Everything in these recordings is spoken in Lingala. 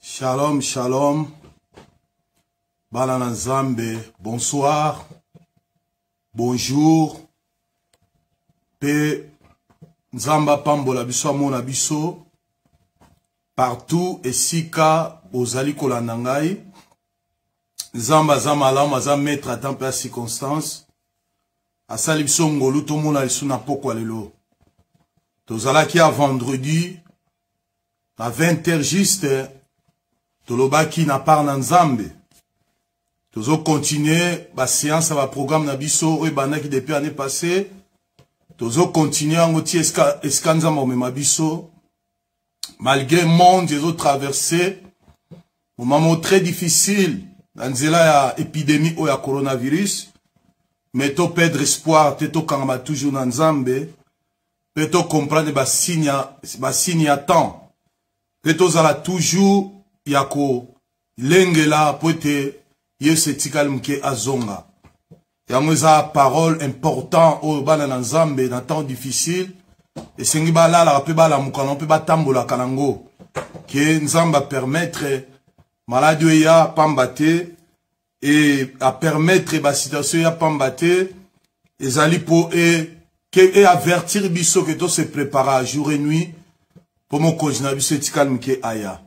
Shalom, shalom. Bana Nzambe, bonsoir. Bonjour. Pe Nzamba pambola biso amona biso. Partout et sika ozali kolanda ngai. Nzamba za malamu aza maître à temps et à circonstance. Asali biso ngolu to mona lisu na pokwa lelo. Tozalaki à vendredi à 20h juste. Tolobaki na par na Nzambe. Tozo continuer ba séance ba programme na biso o banaki depuis année passée. Tozo continuer ngoti eskanza mo biso malgré monde les autres traversé un moment très difficile dans la épidémie ou ya coronavirus mais to perdre espoir to kanga toujours na Nzambe peut to comprendre ba signe à temps peut to zala toujours yako lengela pote yesetikal mke azonga yamuza parole important o bana na Nzambe na temps difficile et sengi bala la pe bala mukano pe batambola kanango que Nzamba permettre maladie ya pambate et à permettre ba situation ya pambate ezali po et avertir biso que to se prépare jour et nuit pour mon kojina biso etikal mke aya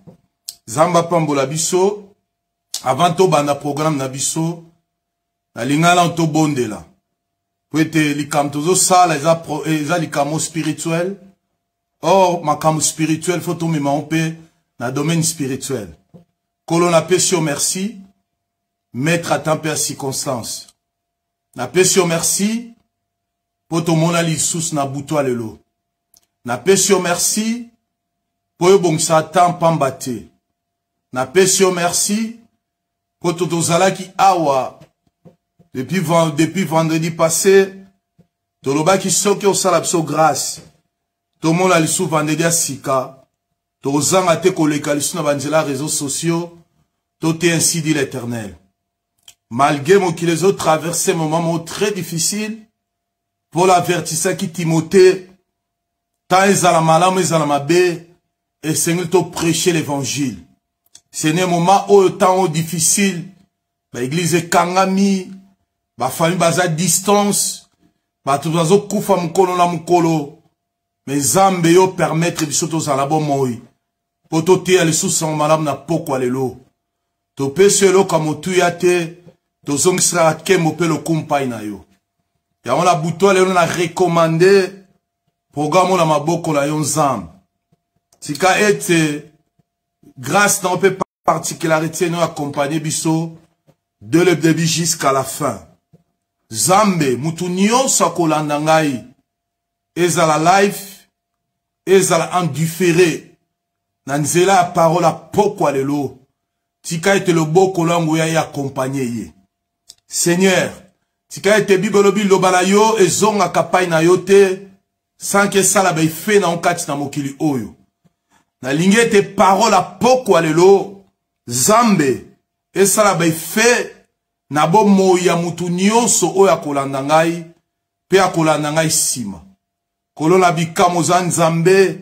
Zamba pambola biso avant to banda programme na biso na lingala to bondela poete likam tozo sala eza likamo spirituel or makamo spirituel faut to mema pe na domaine spirituel kolo na pesio merci mettre à temps et à circonstance na pesio merci poto mona li sous na buto lelo na pesio merci po yo bongsa temps pambate na pesio merci pour tout ozalaki awa depuis vendredi passé toloba ki soki osala biso grâce to mona lisu vendredi asika to ozanga te koleka lisu na banzela réseaux sociaux to te ainsi dit l'Éternel malgré mon qui les autres traversé un moment très difficile pour l'avertissement qui Timothée ta ezala malamu ezala mabe et Seigneur to prêcher l'évangile. C'est un moment où le temps difficile, l'église est kangami, la famille est à distance, tout le monde koufa mukolo na mukolo, mais Zambe yo permettre bisoto za la bon moi. Poto te ali sous son malam na poko lelo. To peselo comme tu yate, to zongsra kemo pe lo kumpai na yo. Ya on la buto lelo na recommandé programme na maboko la yon Zambe. Tika ete grâce n'a pas particularité nous accompagner biso de le début jusqu'à la fin. Zambe mutunio sakolanda ngai ezala live ezala en différé nanzela parole a pokwa lelo tika ete le boko langu ya accompagner ye Seigneur tika ete bibolobi lobala yo ezonga kapai na yote sans que ça la be fait na onkati na mokili oyo na lingete parole a pokwa lelo Zambe esala bay fait na bo moya mutu nyonso oyo akolanda ngai pe akolanda ngai sima kolona bikamo za Nzambe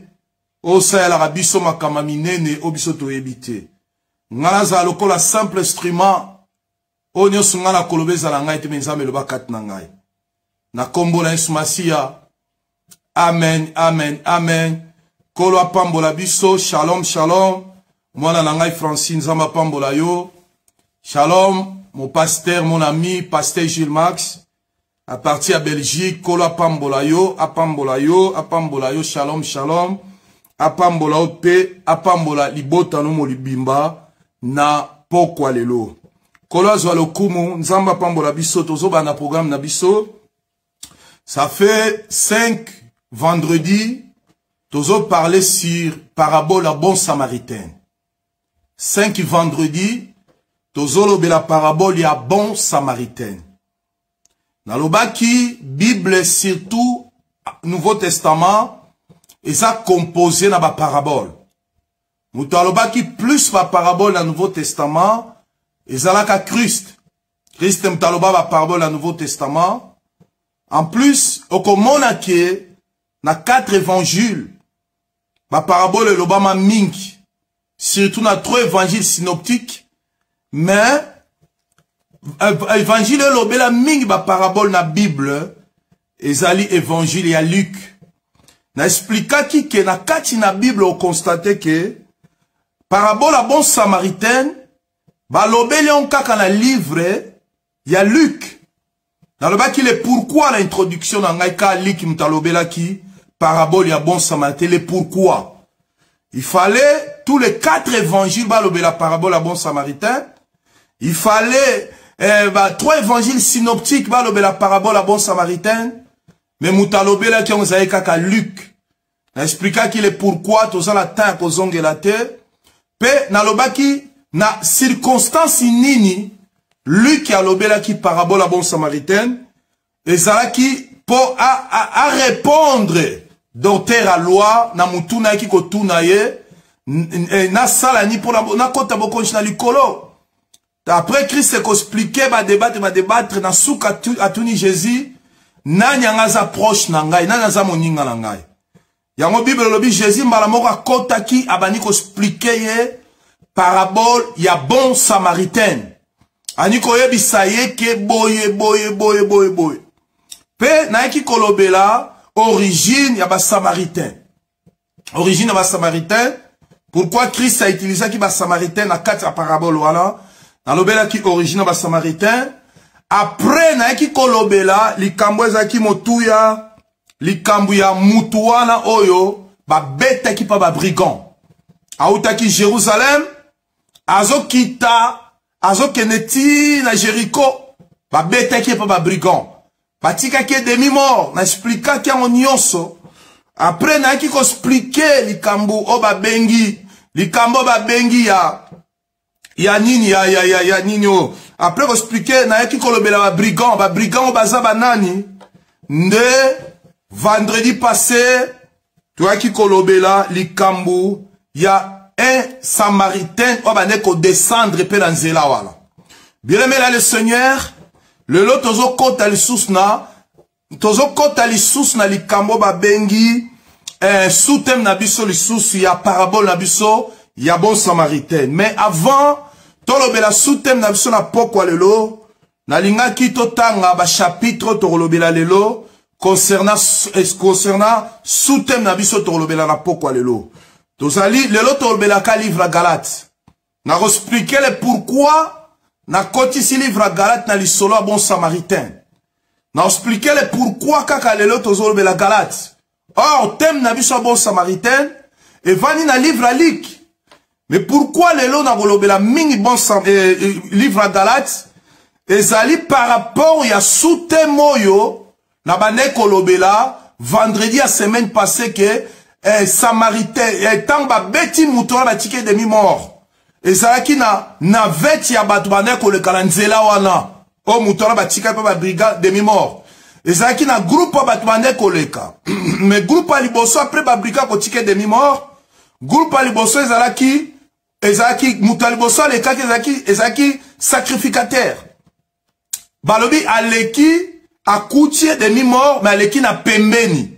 osala biso makama minene obiso toyebite ngala za lokola simple instrument o nyonso ngala kolobeza la ngai te Nzambe loba kat na ngai na kombo na Yesu Masia amen amen amen kolo apambola biso shalom shalom Mwana nangai Francine Nzamba pambola yo. Shalom, mon pasteur, mon ami, pasteur Gilles Max. À partir de Belgique, kolo apambola yo, apambola yo, apambola yo, shalom, shalom. Apambola yo pe, apambola libota no mo libimba na pokwa lelo. Kolo azwa lokumu, Nzamba pambola biso, tozo ba na programme na biso. Ça fait 5 vendredis, tozo parler sur parabole à bon samaritain. 5 vendredis, tozolo be la parabole ya bon samaritain. Nalobaki, Bible surtout, Nouveau Testament, et ça composé na ba parabole. Moutalobaki plus ba parabole na Nouveau Testament, et ça la ka Christ. Christ mtaloba ba parabole na Nouveau Testament. En plus, okomona ke, na 4 évangiles, ba parabole l'obama minki. surtout dans 3 évangiles synoptiques, mais évangile lobela mingi ba parabole na Bible, ezali évangile ya Luc. Na expliquer qui que na kati na Bible on constate que parabole à bon samaritain ba lobeli on kaka na livre ya Luc. Dans le bas qu'il est pourquoi l'introduction dans Ngaïka Luc mutalobela qui parabole ya bon samaritain le pourquoi. Il fallait tous les 4 évangiles ba lobela parabole à bon samaritain. Il fallait 3 évangiles synoptiques ba lobela parabole à bon samaritain. Mais mutalobela qui on zaï kaka Luc. Na expliquer qu'il est pourquoi tout ça la temps kozonge la terre. Pe na lobaki na circonstance nini Luc a lobela qui parabole à bon samaritain. Et ça qui pour à répondre docteur à loi na mutuna ki kotuna ye na sala ni pour na kota bokonchi na likolo. Après Christ expliqué ba débattre na souka atuni Jésus. Nani angaza approche na ngai, nani aza moninga na ngai. Yango Bible lobi Jésus mbala moko akota ki abani ko expliquer ye parabole ya bon samaritain. Ani ko yebisa ye ke boye. Pe na ki kolobela origine ya ba samaritain. Origine ya ba samaritain. Pourquoi Christ a utilisé ki ba samaritain na kati ya parabole wala? Na lobela ki origine ya ba samaritain. Après, na eki kolobela, likambo ezaki motuya, likambo ya mutuana oyo, ba beta ki pa ba brigand. Aouta ki Jérusalem, azo kita, azo keneti na Jéricho, ba beta ki pa ba brigand. Batika ki demi mort, na explika ki en nyonso. Après, na eki ko expliquer likambo o ba bengi, likambo ba bengi ya nini, ya nini o. Après, on expliquer, na yaki kolobela ba brigand baza banani. Nde, vendredi passé, tu yaki kolobela likambu, ya un samaritain, obane ko descendre pe dans zela wala. Bien aimé là le Seigneur, le lot tozo kota li sousna likambo ba bengi, soutem na biso li sous, ya parabole na biso, ya bon samaritain. Mais avant, tolobela soutem na biso na pokwa lelo na linga ki totanga ba chapitre tolobela lelo concernant soutem na biso tolobela na pokwa lelo tozali lelo tolobela ka livre Galate na expliquer le pourquoi na koti si livre Galate na lisolo bon samaritain na expliquer le pourquoi kaka lelo tozolobela Galate. Or thème na biso bon samaritain et vani na livre Luc. Mais pourquoi les lots n'a la mingi bon livre à Galate ezali par rapport ya soute moyo na bane kolobela vendredi à semaine passée que samaritain tant ba beti mutora ba tike demi mort ezalaki na veti ya batu bane kolekala nzela wana o mutora ba tike pa ba brigade demi mort ezalaki na groupe batu bane koleka mais groupe a liboso après ba brigade ko tike demi mort groupe a liboso ezalaki mutaliboso alekaki ezaki sacrificateur. Balobi aleki akutie demi mort mais aleki na pembeni.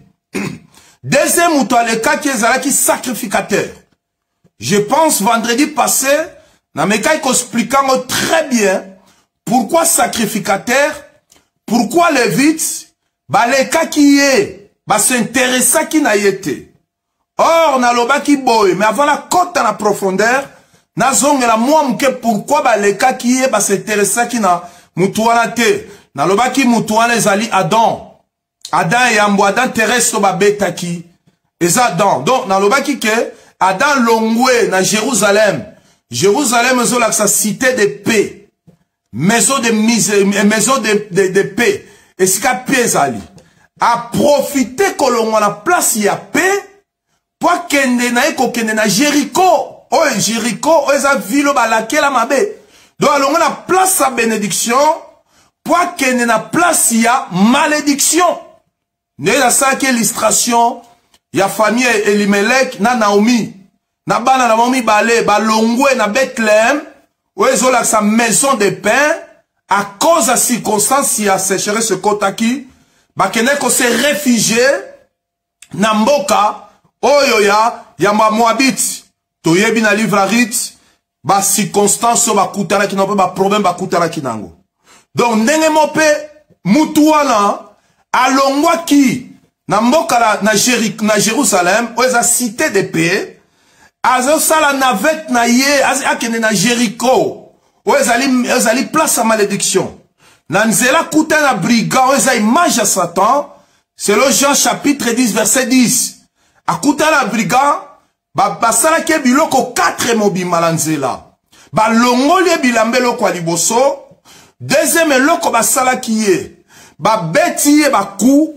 Deuxième mutu alekaki ezalaki sacrificateur. Je pense vendredi passé na mekai ko expliquant très bien pourquoi sacrificateur, pourquoi lévite balekaki ye ba s'intéressa ki na yete. Or na loba ki boy mais avant la côte en profondeur na zongela moi mke pourquoi ba leka ki e ba s'intéressa ki na mutuana te na loba ki mutuana ezali Adam et Ambo Adam terrestre ba beta ki eza Adam donc na loba ki ke Adam longwe na Jérusalem zo la sa cité de paix maison de paix et sika paix ezali a profiter kolongwa na place ya paix pour kende na eko kende na Jéricho. Oh Jéricho, eza vilo balake la mabe. Donc alonga na place à bénédiction pour kende na place ya malédiction. Ne la sa ki illustration ya famille Elimelech na Naomi. Na bana na Naomi bale balongwe na Bethléem où ezo la sa maison de pain à cause de circonstance ya sécheresse kotaki ba kende ko se réfugier na mboka oyo ya Moabite. toyebi na livre Arite, ba circonstance ba kutana ki ba problème ba kutana ki nango. Donc ndenge mope mutu wana alongwa ki na mboka na Jérusalem, oza cité de paix, azo sala navette na ye, akene na Jéricho, ozali place à malédiction. Na nzela kuta na brigand, oza image à Satan, selon Jean chapitre 10 verset 10. Akuta na brigand, basala ke biloko 4 mobima la nzela. Ba longoli bilambe loko liboso, deuxième loko basala kiye, ba beti ye ba kou,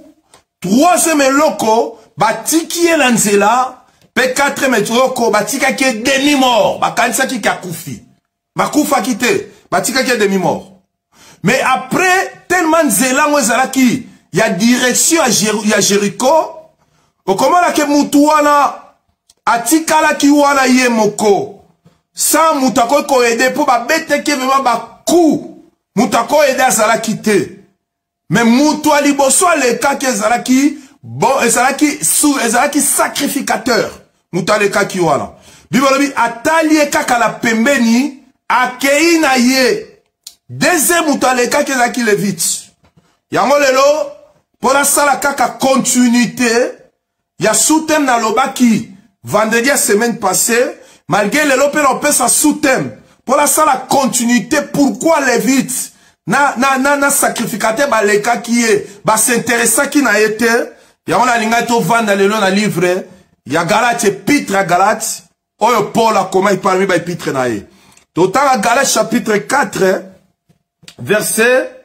troisième loko, batiki ye la nzela, pe quatrième loko, batika ki demi-mort, bakanisa ki kakufi. Bakufa kite, batika ki demi-mort. Mais après, tellement nzela mwezala ki, ya direction ya Jéricho, okomala ke mutu wana, atikala ki wana ye moko, sans mutako ko ede, po ba bete ke vema ba kou, mutako ede azala kite. Mais mutu aliboso aleka ki ezalaki, bon, ezalaki sacrificateur. Mutu aleka ki wana. Bibolobi, atali kaka la pembeni, akei na ye. Deuxième mutu aleka ki ezalaki levite. Yango lelo, pour la sala kaka continuité, ya sous-thème na lobaki, vendredi la semaine passée, malgré lelo pe l'on peut sa sous-thème, pour la sala continuité, pourquoi levite? Na sacrificateur ba leka qui est ba s'intéressa qui na été ya on a linga to vanda lelo na livre ya Galate épître à Galate oyo Paul a comment il parle ba épître na ye to ta Galate chapitre 4 verset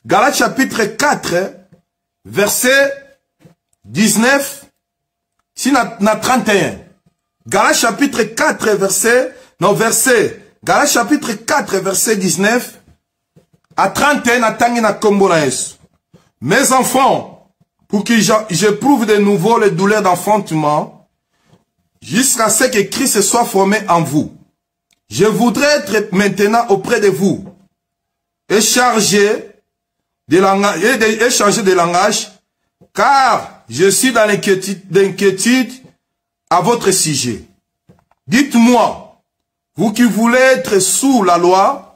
Galate chapitre 4 verset 19 si na 31 Galate chapitre 4 verset Galate chapitre 4 verset 19 à 31, atangi na kombo na Yesu. Mes enfants, pour que j'éprouve de nouveau les douleurs d'enfantement, jusqu'à ce que Christ soit formé en vous. Je voudrais être maintenant auprès de vous et changer de langage, car je suis dans l'inquiétude à votre sujet. Dites-moi, vous qui voulez être sous la loi,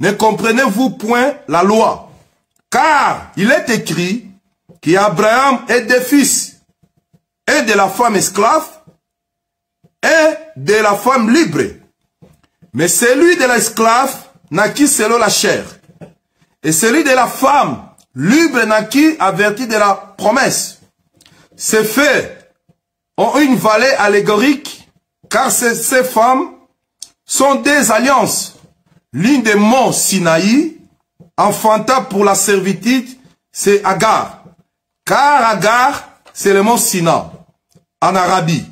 ne comprenez-vous point la loi? Car il est écrit qu'Abraham est des fils et de la femme esclave et de la femme libre. Mais celui de l'esclave naquit selon la chair. Et celui de la femme libre naquit averti de la promesse. Ces faits ont une valeur allégorique, car ces femmes sont des alliances. L'une des monts Sinaï, enfanta pour la servitude, c'est Agar. Car Agar, c'est le mont Sina, en Arabie.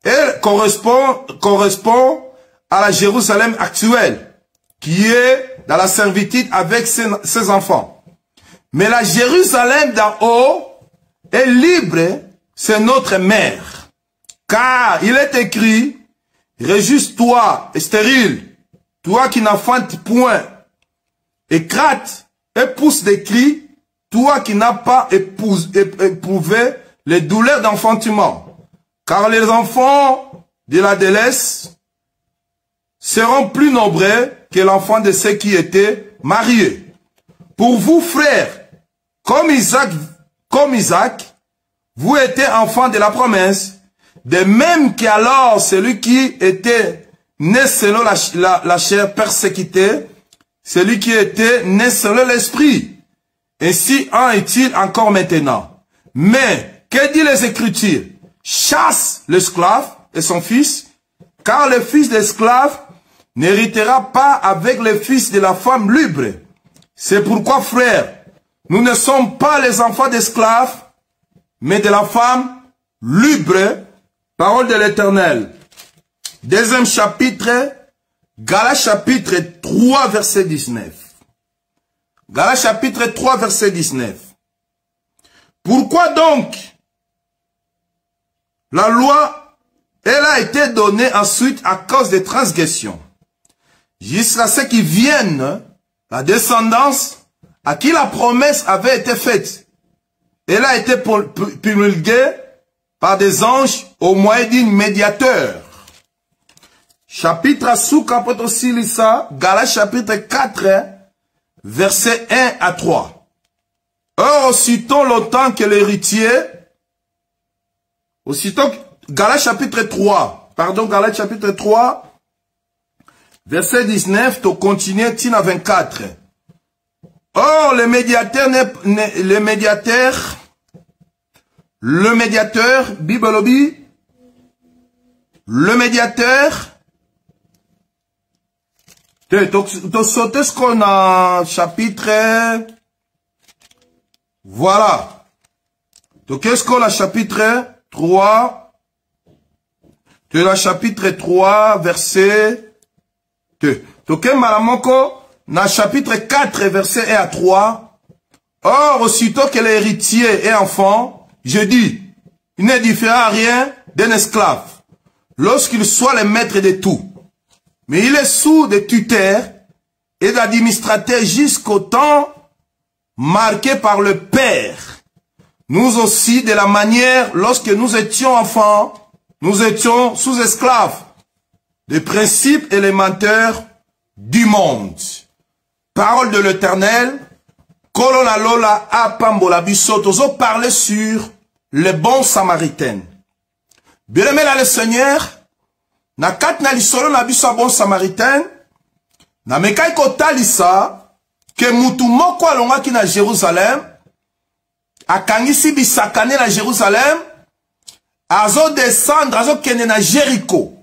Elle correspond à la Jérusalem actuelle, qui est dans la servitude avec ses enfants. Mais la Jérusalem d'en haut est libre, c'est notre mère. Car il est écrit, réjouis-toi, stérile, toi qui n'enfantes point, écrate et pousse des cris, toi qui n'as pas éprouvé les douleurs d'enfantement. Car les enfants de la délaisse seront plus nombreux que l'enfant de ceux qui étaient mariés. Pour vous, frères, comme Isaac, vous étiez enfants de la promesse, de même qu'alors celui qui était né selon la chair persécutée, celui qui était né selon l'esprit. Ainsi en est-il encore maintenant. Mais, que dit les Écritures? Chasse l'esclave et son fils, car le fils d'esclave n'héritera pas avec le fils de la femme libre. C'est pourquoi, frères, nous ne sommes pas les enfants d'esclaves, mais de la femme libre. Parole de l'Éternel. Deuxième chapitre, Galates chapitre 3, verset 19. Galates chapitre 3, verset 19. Pourquoi donc la loi, elle a été donnée ensuite à cause des transgressions, jusqu'à ce qu'ils viennent, la descendance à qui la promesse avait été faite. Elle a été promulguée par des anges au moyen d'un médiateur. Chapitre Souka Potosilisa, Galates chapitre 4, versets 1 à 3. Or, aussitôt longtemps que l'héritier, aussitôt, Galates chapitre 3, Galates chapitre 3, verset 19, tu continues, Tina 24. Or, le médiateur, Bibolobi, le médiateur, tu sautes ce qu'on a, chapitre, voilà. Donc, qu'est-ce qu'on a, chapitre 3, tu as chapitre 3, verset 2. Donc, malamoko, dans chapitre 4, verset 1 à 3, or, aussitôt que l'héritier est enfant, je dis, il n'est différent à rien d'un esclave, lorsqu'il soit le maître de tout. Mais il est sous des tuteurs et d'administrateurs jusqu'au temps marqué par le Père. Nous aussi, de la manière, lorsque nous étions enfants, nous étions sous esclaves des principes élémentaires du monde. Parole de l'Éternel, Kolona Lola Apambola Bisotozo parlait sur le bon samaritain. Bien-aimé là le Seigneur, na kat na lisolo na biso bon samaritain, na mekai kotalisa, ke mutu moko alongaki na Jérusalem, akangisi bisakane na Jérusalem, azo descendre, azo kende na Jéricho.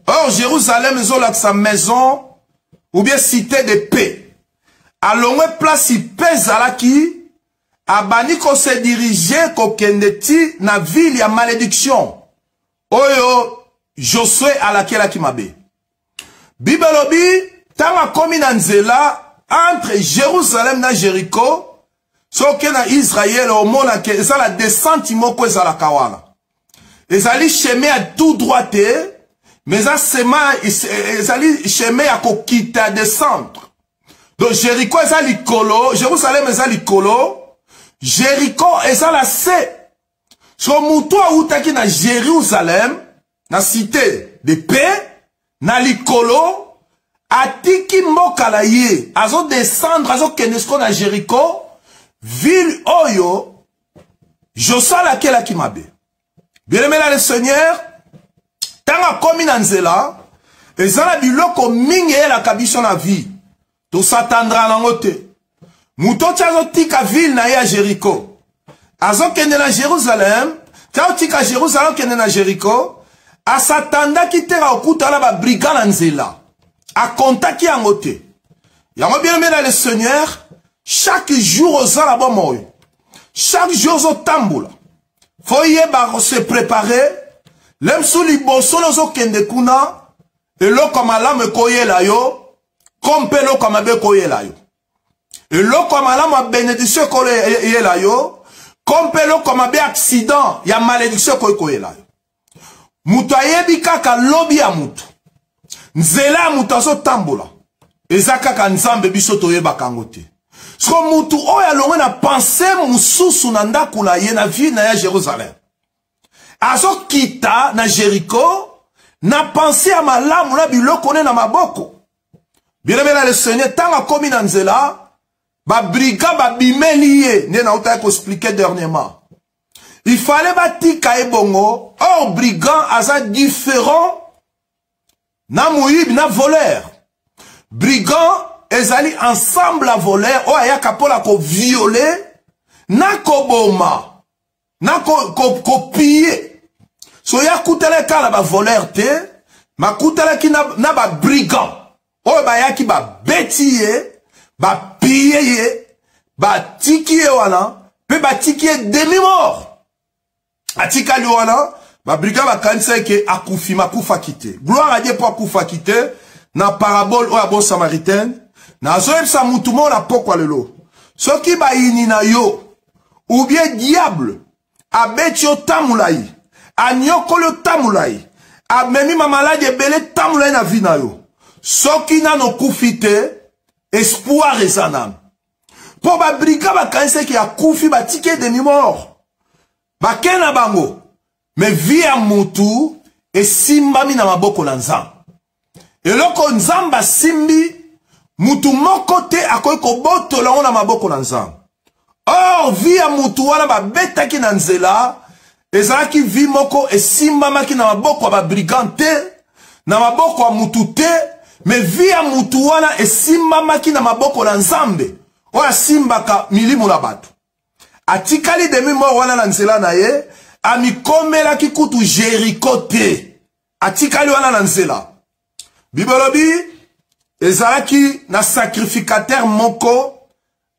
Or, Jérusalem, zolak sa maison, ou bien cité de paix. Alongwe place pèse à la qui, abani ko se diriger ko kende ti na ville ya malédiction. Oyo, Josué à laquelle qui m'abe. Bibelobi, tanga komi na nzela, entre Jérusalem na Jéricho, soke na Israël, au mona ke, eza la descente moko eza la kawana. Ezali chemin à tout droite, mais ça sema, ezali chemin à kokita descendre. Donc Jéricho eza likolo, Jérusalem eza likolo, Jéricho eza la se. So mutu autaki na Jérusalem, na cité de paix, na likolo, atiki mokala ye, azo descendre, azo kenesko na Jéricho, ville oyo, Joshua laquelle qui m'a bé. Bien aimé là le Seigneur, tanga komi na nzela, ezala biloko mingi la kabiso na vie, to s'attendra na ngote. Muto tiazo tika ville na ya Jéricho, azo kende na Jérusalem, tiazo tika Jérusalem kende na Jéricho, a s'attenda ki tera okuta la ba brigand na nzela, a contaki yango te. Yango bien aimé là le Seigneur, chaque jour aux alabomoy, chaque jour aux tamboula, faut y se préparer, l'em sou li boso lozo kende kuna, et lo comme la me koye la yo, comme pe lo comme be koye la yo. Et lo comme la ma bénédiction koye la yo, comme pe lo comme be accident, ya malédiction koye la yo. Mutu ayebi kaka lobi ya mutu. Nzela ya mutu azo tambola. Eza kaka nzambe biso toyeba kango te. So mutu oya longe na pense mususu na ndaku na ye na vie na ya Jérusalem. Azo kita na Jéricho, na pense ya malamu na biloko ne na maboko. Bien-aimé na le Seigneur, tanga komi na nzela, ba briga ba bimeli ye, ne na uta ko expliquer dernièrement. Il fallait batika ebongo, or brigand aza différent na mouyib na voleur. Brigand ezali ensemble à voleur, o ayaka pola ko violer, na ko boma, na ko piller. So ya koutele kala ba voleur te, ma koutele ki na ba brigand. O ba ya ki ba betiye, ba piller, ba tikiye wana, pe ba tikiye demi-mort. Atika liwana, ba brigand ba kanisa ke akufi makufa kite. Gloire à Dieu pour akufa kite, na parabole o ya bon samaritain, na zoeb sa mutumo na pokwa lelo. Soki ba ini na yo, ou bien diable, a beti yo tamulai, a nyoko le tamulai, a memi ma malade bele tamulai na vi na yo. Soki na no kufite, espoir ezanam. Po ba brigand ba kanisa ke akufi ba tike demi mort. Bakena bango, me via mutu, e simbami na maboko na nzambe. eloko nzamba simbi mutu moko te akoki kobotola ngo na maboko na nzambe. Or vi ya mutu wana babetaki na nzela ezalaki vi moko esimbamaki na maboko ya babrigand te, na maboko ya mutu te, me vi ya mutu wana esimbamaki na maboko na nzambe oyo asimbaka milimu na bato. Atikali demi mort wana na nzela na ye, amikomelaki kutu Jericho te, atikali wana na nzela. Bibolobi ezalaki na sacrificateur moko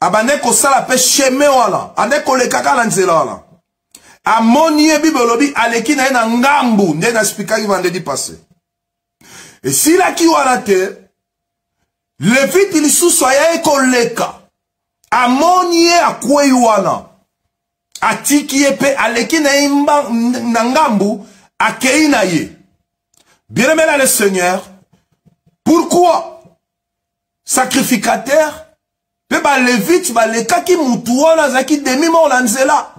abande kosala pe cheme wana, ande kolekaka na nzela wana. Amonie bibolobi aleki na ye na ngambu, nde na spikaki vendredi passé. Et si la ki wana te, Levite lisusu ayaye koleka, amonie akwei wana, atiki ye pe aleki na ye na ngambu, akei na ye. Bien aimé le Seigneur, pourquoi sacrificateur pe ba Levite ba lekaki mutu wana zaki demi mort na nzela.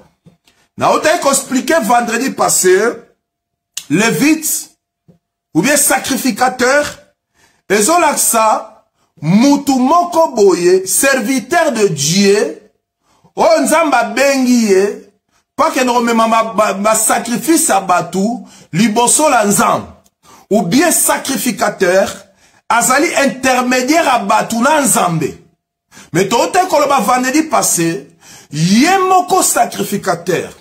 Na otaye ko expliquer vendredi passé, Levite ou bien sacrificateur, ezolaksa mutu moko boye, serviteur de Dieu, o nzamba bengi ye, pa ke no mema ma sacrifice a batu, liboso la nzamba, ou bien sacrificateur, azali intermédiaire a batu na nzambe. Mais tote koloba vendredi passé, ye moko sacrificateur,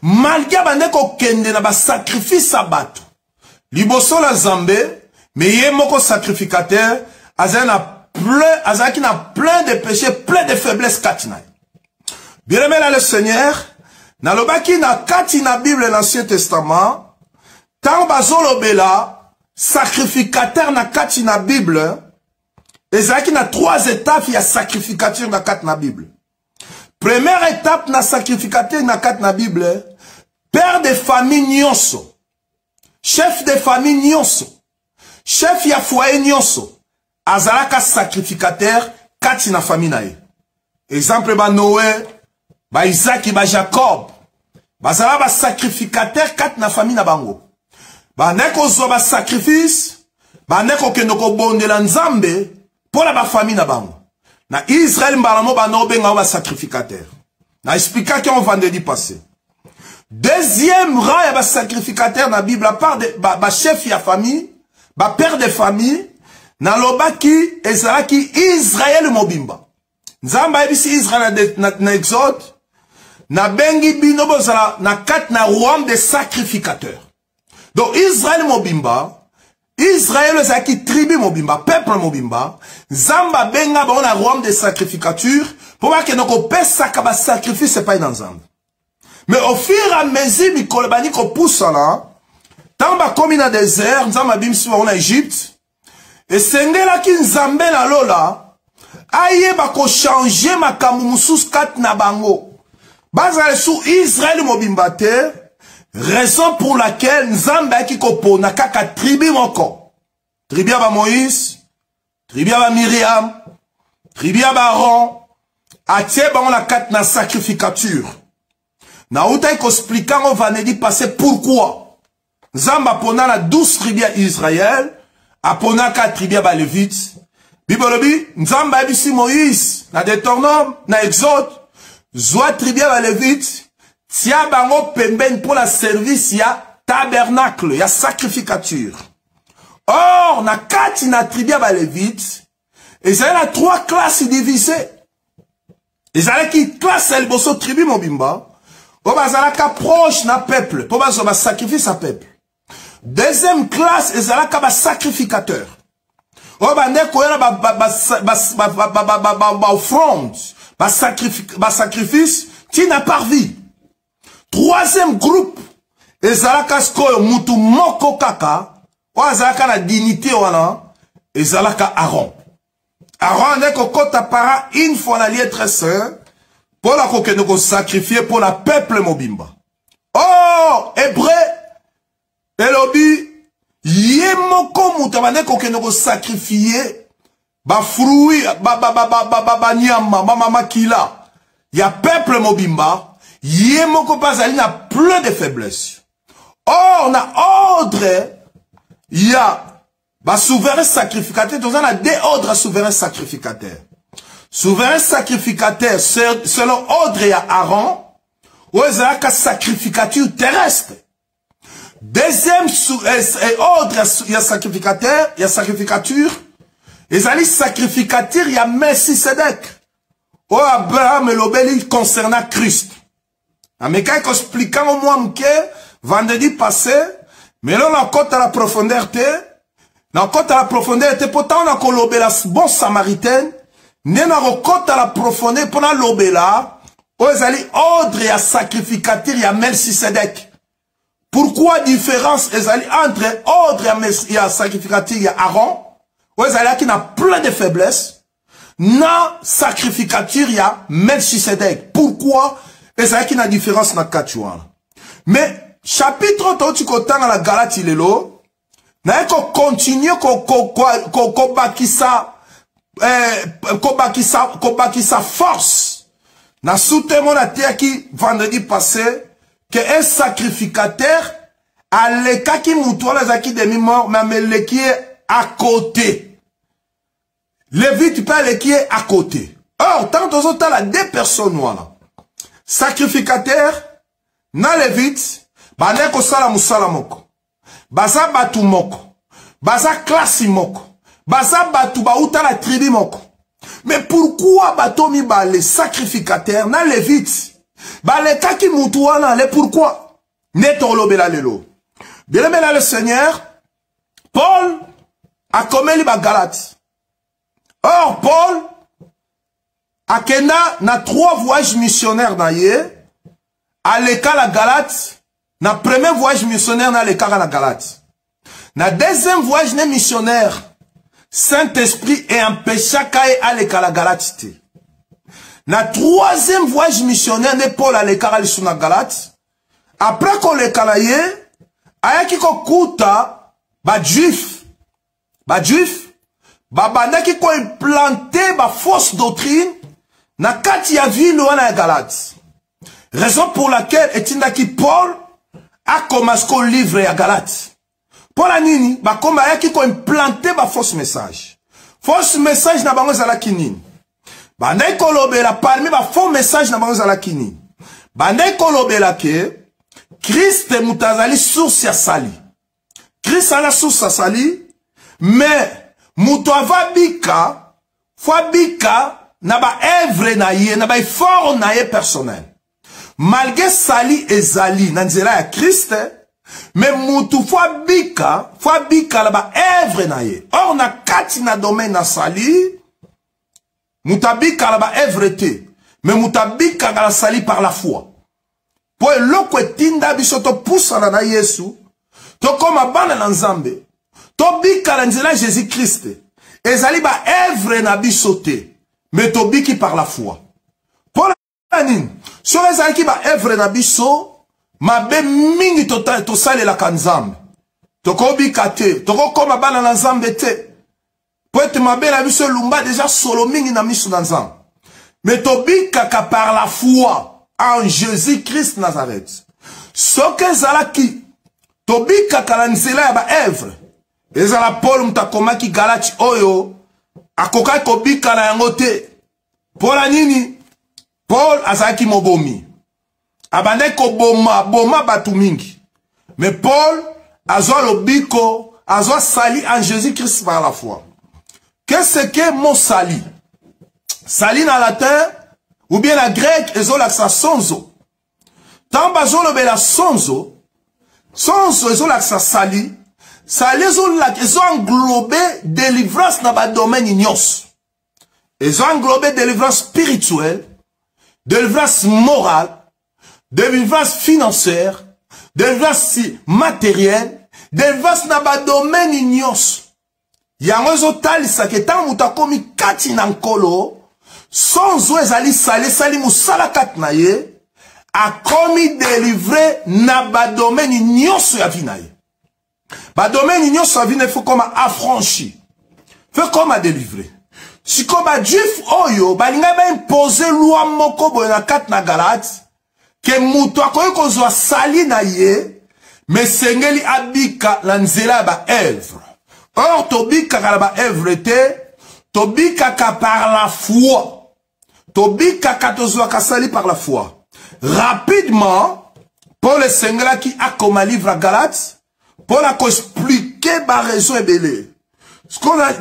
malgré bande ko kende na ba sacrifice a batu, liboso la nzambe, mais ye moko sacrificateur, azaki na plein de péchés, plein de faiblesses katina. Bien aimé là le Seigneur, na lobaki na katina Bible l'Ancien Testament, tant bazolobela, sacrificateur na katina Bible, ezaki na 3 étapes ya sacrificateur na katina Bible. Première étape na sacrificateur na katina Bible, père de famille nyonso, chef de famille nyonso, chef ya foyer nyonso, azalaka sacrificateur kati na famille na ye. Exemple ba Noé, ba Isaac, ba Jacob, bazala ba sacrificateur kati na famille na bango. Ba neko zo ba sacrifice, ba neko kendoko bondela nzambe pour ba famille na bango. Na Israël mbalamo ba no benga ba sacrificateur. Na expliquer qui on vendredi passé. Deuxième rang ya ba sacrificateur na Bible, à part de ba chef ya famille, ba père de famille, na lobaki ezalaki Israël mobimba. Nzamba ebisi Israël na Exode, na bengi bino bozala na kat na royaume de sacrificateurs. Donc Israël mobimba, Israël ezalaki tribu mobimba, peuple mobimba, Nzamba benga ba na royaume de sacrificature, pour que noko pesaka ba sacrifice pas dans Nzamba. Mais au fur et à mesure mikolo bani ko poussa là, tant ba komi na désert, Nzamba bimsi ba na Égypte, et sengela ki Nzambe na lola, aye ba ko changer makambu mususu kat na bango. Bazale sou Israël mobimba te, raison pour laquelle Nzambe ki ko pona kaka tribu moko. Tribu ba Moïse, tribu ba Myriam, tribu ba Aaron, atie ba on la kat na sacrificature. Na outa ko expliquer on va ne dire passer pourquoi. Nzamba pona na 12 tribus Israël, apona 4 tribus ba Lévites. Bibolobi, Nzamba ebisi Moïse, na Deutéronome, na Exode, zwa tribu ba Lévites, tia bango pemben pour la service ya tabernacle, ya sacrificature. Or, na 4 na tribu ba Lévites, et ça y a 3 classes divisées. Et ça y a qui classe el bosso tribu mobimba, pour bazalaka proche na peuple, pour bazalaka sacrifice à peuple. Deuxième classe, ezalaka ba sacrificateur. Oh bande koyana ba offrande, ba sacrifice, tina parvi. Troisième groupe, ezalaka skoyo mutu moko kaka, o ezalaka na dignité wana, ezalaka Aaron. Aaron ne kokota para une fois na lieu très saint, pour la kokeno sacrifier pour la peuple mobimba. Oh, hébreu, elobi, ye moko mutabane kokeno sacrifier, ba fruit, ba nyama, mama kila, ya peuple mobimba, ye moko bazali na plein de faiblesses. Or, na ordre, ya Ba souverain sacrificateur, nous avons deux ordres souverain sacrificateur. Souverain sacrificateur, selon ordre et Aaron, ou est un sacrificature terrestre. Deuxième ordre, il y a sacrificateur, il y a sacrificature. Et ça dit sacrificature, il y a Melchisedec. Ou Abraham et l'obéli concernant Christ. Mais quand il explique au moins que vendredi passé, mais là on a côte à la profondeur, na côte à la profondeur, pourtant on a colobé la bon samaritaine, n'est na côte à la profondeur pour la lobela, aux alliés ordre et à sacrificateur, il y a Melchisedec. Pourquoi différence entre ordre et à sacrificateur, il y a Aaron, aux alliés qui n'a plein de faiblesses, na sacrificateur, il y a Melchisedec. Pourquoi? Et alliés qui n'a différence na Kachouan. Mais, chapitre 3, tu connais dans la Galate, il est là, na eko continue ko bakisa force na soutemo na terre qui vendredi passé que un sacrificateur aleka ki mutuala zaki demi mort mais le qui est à côté Lévite pas le qui est à côté. Or tant aux autres là deux personnes voilà sacrificateur na Lévite bane ko sala musala moko baza batu moko, baza klasi moko, baza batu bauta la tribu moko. Mais pourquoi batomi ba les sacrificateurs na Lévite? Ba les kaki mutuana le pourquoi? Netolo bela lelo. Bien aimé le Seigneur, Paul a commis ba Galate. Or Paul a kena na 3 voyages missionnaires na ye, à l'école la Galate. Na premier voyage missionnaire na l'écart à la Galate. Na deuxième voyage missionnaire, Saint-Esprit est empêché à l'écart à la Galate. Na troisième voyage missionnaire ne Paul à l'écart à la Galate. Après qu'on l'écart à yé, aya ki ko kuta, ba juif, banda ki ko implanté ba fausse doctrine, na kati ya ville wana ya Galate. Raison pour laquelle etindaki Paul a commencé à livrer à Galate. Pour la nini, ba comme aya ki ko implanté ba fausse message. Fausse message na bango zala kinini. Ba ndai kolobela parmi ba faux message na bango zala kinini. Ba ndai kolobela ke Christ mutazali source ya sali. Christ a la source ya sali, mais muto ava bika, fwa bika na ba œuvre na ye, na ba effort na ye personnel. Malgré sali ezali nanzela ya Christ, mais mutu fwa bika la ba œuvre na ye. Or na kati na domaine na sali, mutabika la ba œuvre te, mais mutabika la sali par la foi. Po eloko etinda biso to pusana na Yesu, to koma bana na Nzambe, to bika la nzela Jésus Christ, ezali ba œuvre na biso te, mais to biki par la foi. Po la nini, so ezali ki ba œuvre na biso, mabe mingi to sale la kanzambe. To ko bika te, to ko koma bana na Nzambe te. Po ete mabe na biso lumba déjà solo mingi na miso na Nzambe. Mais to bika ka par la foi en Jésus-Christ Nazareth. Ce que zalaki, tobika kalanzela ya ba œuvre. Ezala Paul mutakoma ki Galati oyo, akoka kobika na yango te. Paul nini? Paul azaki mobomi. Abande ko boma batu mingi. Mais Paul azwa lobiko, azwa sali en Jésus-Christ par la foi. Qu'est-ce que mon sali? Sali na latin, ou bien la grecque, ils ont l'accent sonzo. Tant bazo le bela sonzo, ils ont l'accent sali. Sali, ils ont englobé délivrance dans le domaine ignos. Ils ont englobé délivrance spirituelle, délivrance morale, délivrance financière, délivrance matérielle, délivrance dans le domaine ignos. Yango zo tali saketan mutakomi kati nankolo. Sonzo ezali sali musala kat na ye, a komi délivré na ba domaine nyonso ya vie na ye. Ba domaine nyonso ya vie na ye faut comme affranchi. Faut comme délivrer. Si comme juif oyo, balinga ba imposer loi moko boye na kat na Galate, ke mutu akoyi kozwa sali na ye, mais sengeli abika la nzela ba œuvre. Or, tobikaka ba œuvre, tobikaka par la foi. Tobikaka tozwaka sali par la foi. Rapidement, Paul le Seigneur qui a comme un livre à Galates, Paul a expliqué ma raison et belé. Ce qu'on a,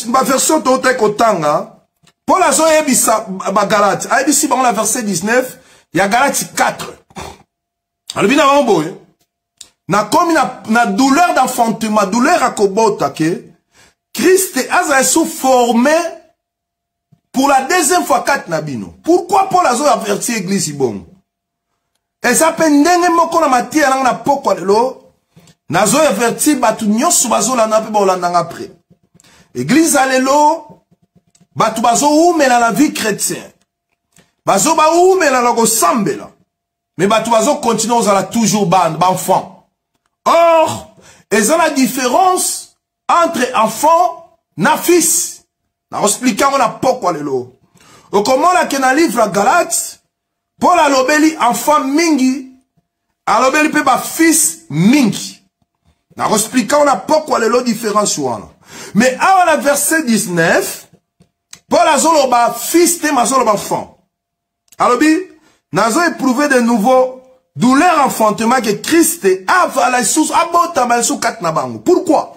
ma version tote kotanga, Paul a zoé bisa ba Galates. A ici dans la verset 19, il y a Galates 4. Alors bien avant boy, na comme na douleur d'enfantement, douleur à kobota ke Christ a sous formé pour la deuxième fois 4 nabino. Pourquoi Paul a zoé averti l'église bon? Et ça pendenge moko na matia na poko lelo. Nazo averti batu nyonso bazola na pe bolanda après. Église alelo batu bazo umela la vie chrétienne. Bazo ba umela la sambela. Mais batu bazo continuer à la toujours bande enfant. Or, ils ont la différence entre enfant na fils. Na expliquer on a pourquoi lelo. Au comment la que na livre Galates, Paul a lobeli enfant mingi, a lobeli pe ba fils mingi. Na expliquant on a pourquoi les lots différents. Mais à la verset 19, Paul a zolo ba fils te mazolo ba enfant. Alors bi, nazo éprouvé de nouveau douleur enfantement que Christ a la sous abota mal sous kat na bango. Pourquoi?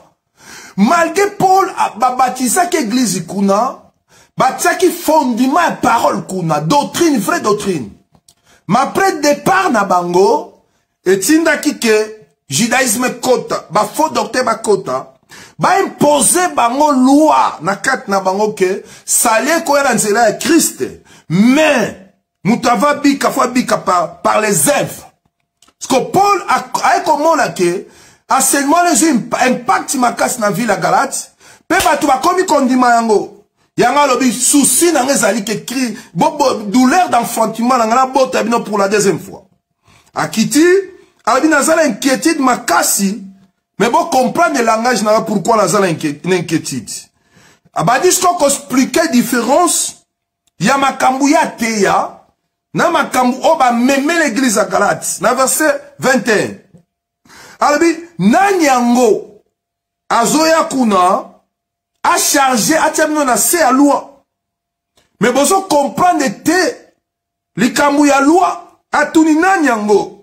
Malgré Paul a baptisé l'église kuna, baptisé qui fondement et parole kuna, doctrine, vraie doctrine. Mais après départ na bango, et tinda ki ke judaïsme kota, ba faux docteur ba kota, ba imposer bango loi na kat na bango ke salé ko ya nzela ya Christ. Mais mutava bika fa bika par les œuvres. Parce que Paul a comment là que enseignement les impact makas na ville à Galate, pe ba tu ba komi kondima yango. Yanga lobi souci na ngezali ke cri bobo douleur d'enfantement na ngala bota bino pour la deuxième fois. Akiti alors, il y a une inquiétude, mais bon, comprendre le langage, pourquoi il y a une inquiétude. Alors, il faut expliquer la différence. Il y a ma kambouya teya, na ma kambouya, ba meme l'église à Galates, na verset 21. Alors, na nyango, azoya kuna, a chargé, a terminé na se à loi. Mais bon, comprendre te, li kambouya loi, a tuni na nyango.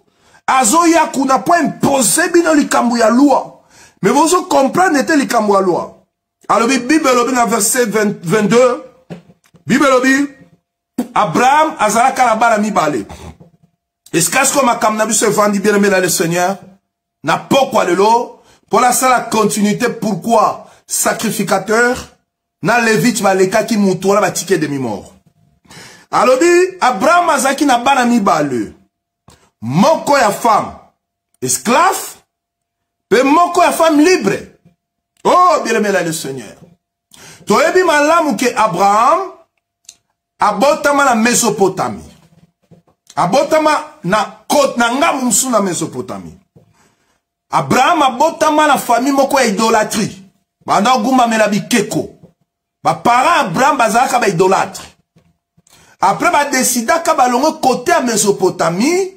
Azoya kuna pas imposé bino likambu ya loi. Mais vous comprenez était likambu ya loi. Alors Bible lobi na verset 22. Bible lobi Abraham azalaka la bala mibale. Est-ce que makam na biso evandi bien aimé le Seigneur? Na pourquoi lelo pour la seule continuité pourquoi sacrificateur na Lévite baleka ki mutu la batike demi mort. Alors Abraham azaki na bala mibale. Moko ya femme esclave, pe moko ya femme libre. Oh, bien aimé le Seigneur. Toyebi malamu ke Abraham abotama na Mésopotamie. Abotama na côte na ngamu msu na Mésopotamie. Abraham abotama na famille moko ya idolâtrie. Banda gumba mela bikeko. Ba parents Abraham bazalaka ba idolâtre. Après ba décida ka balongo côté à Mésopotamie.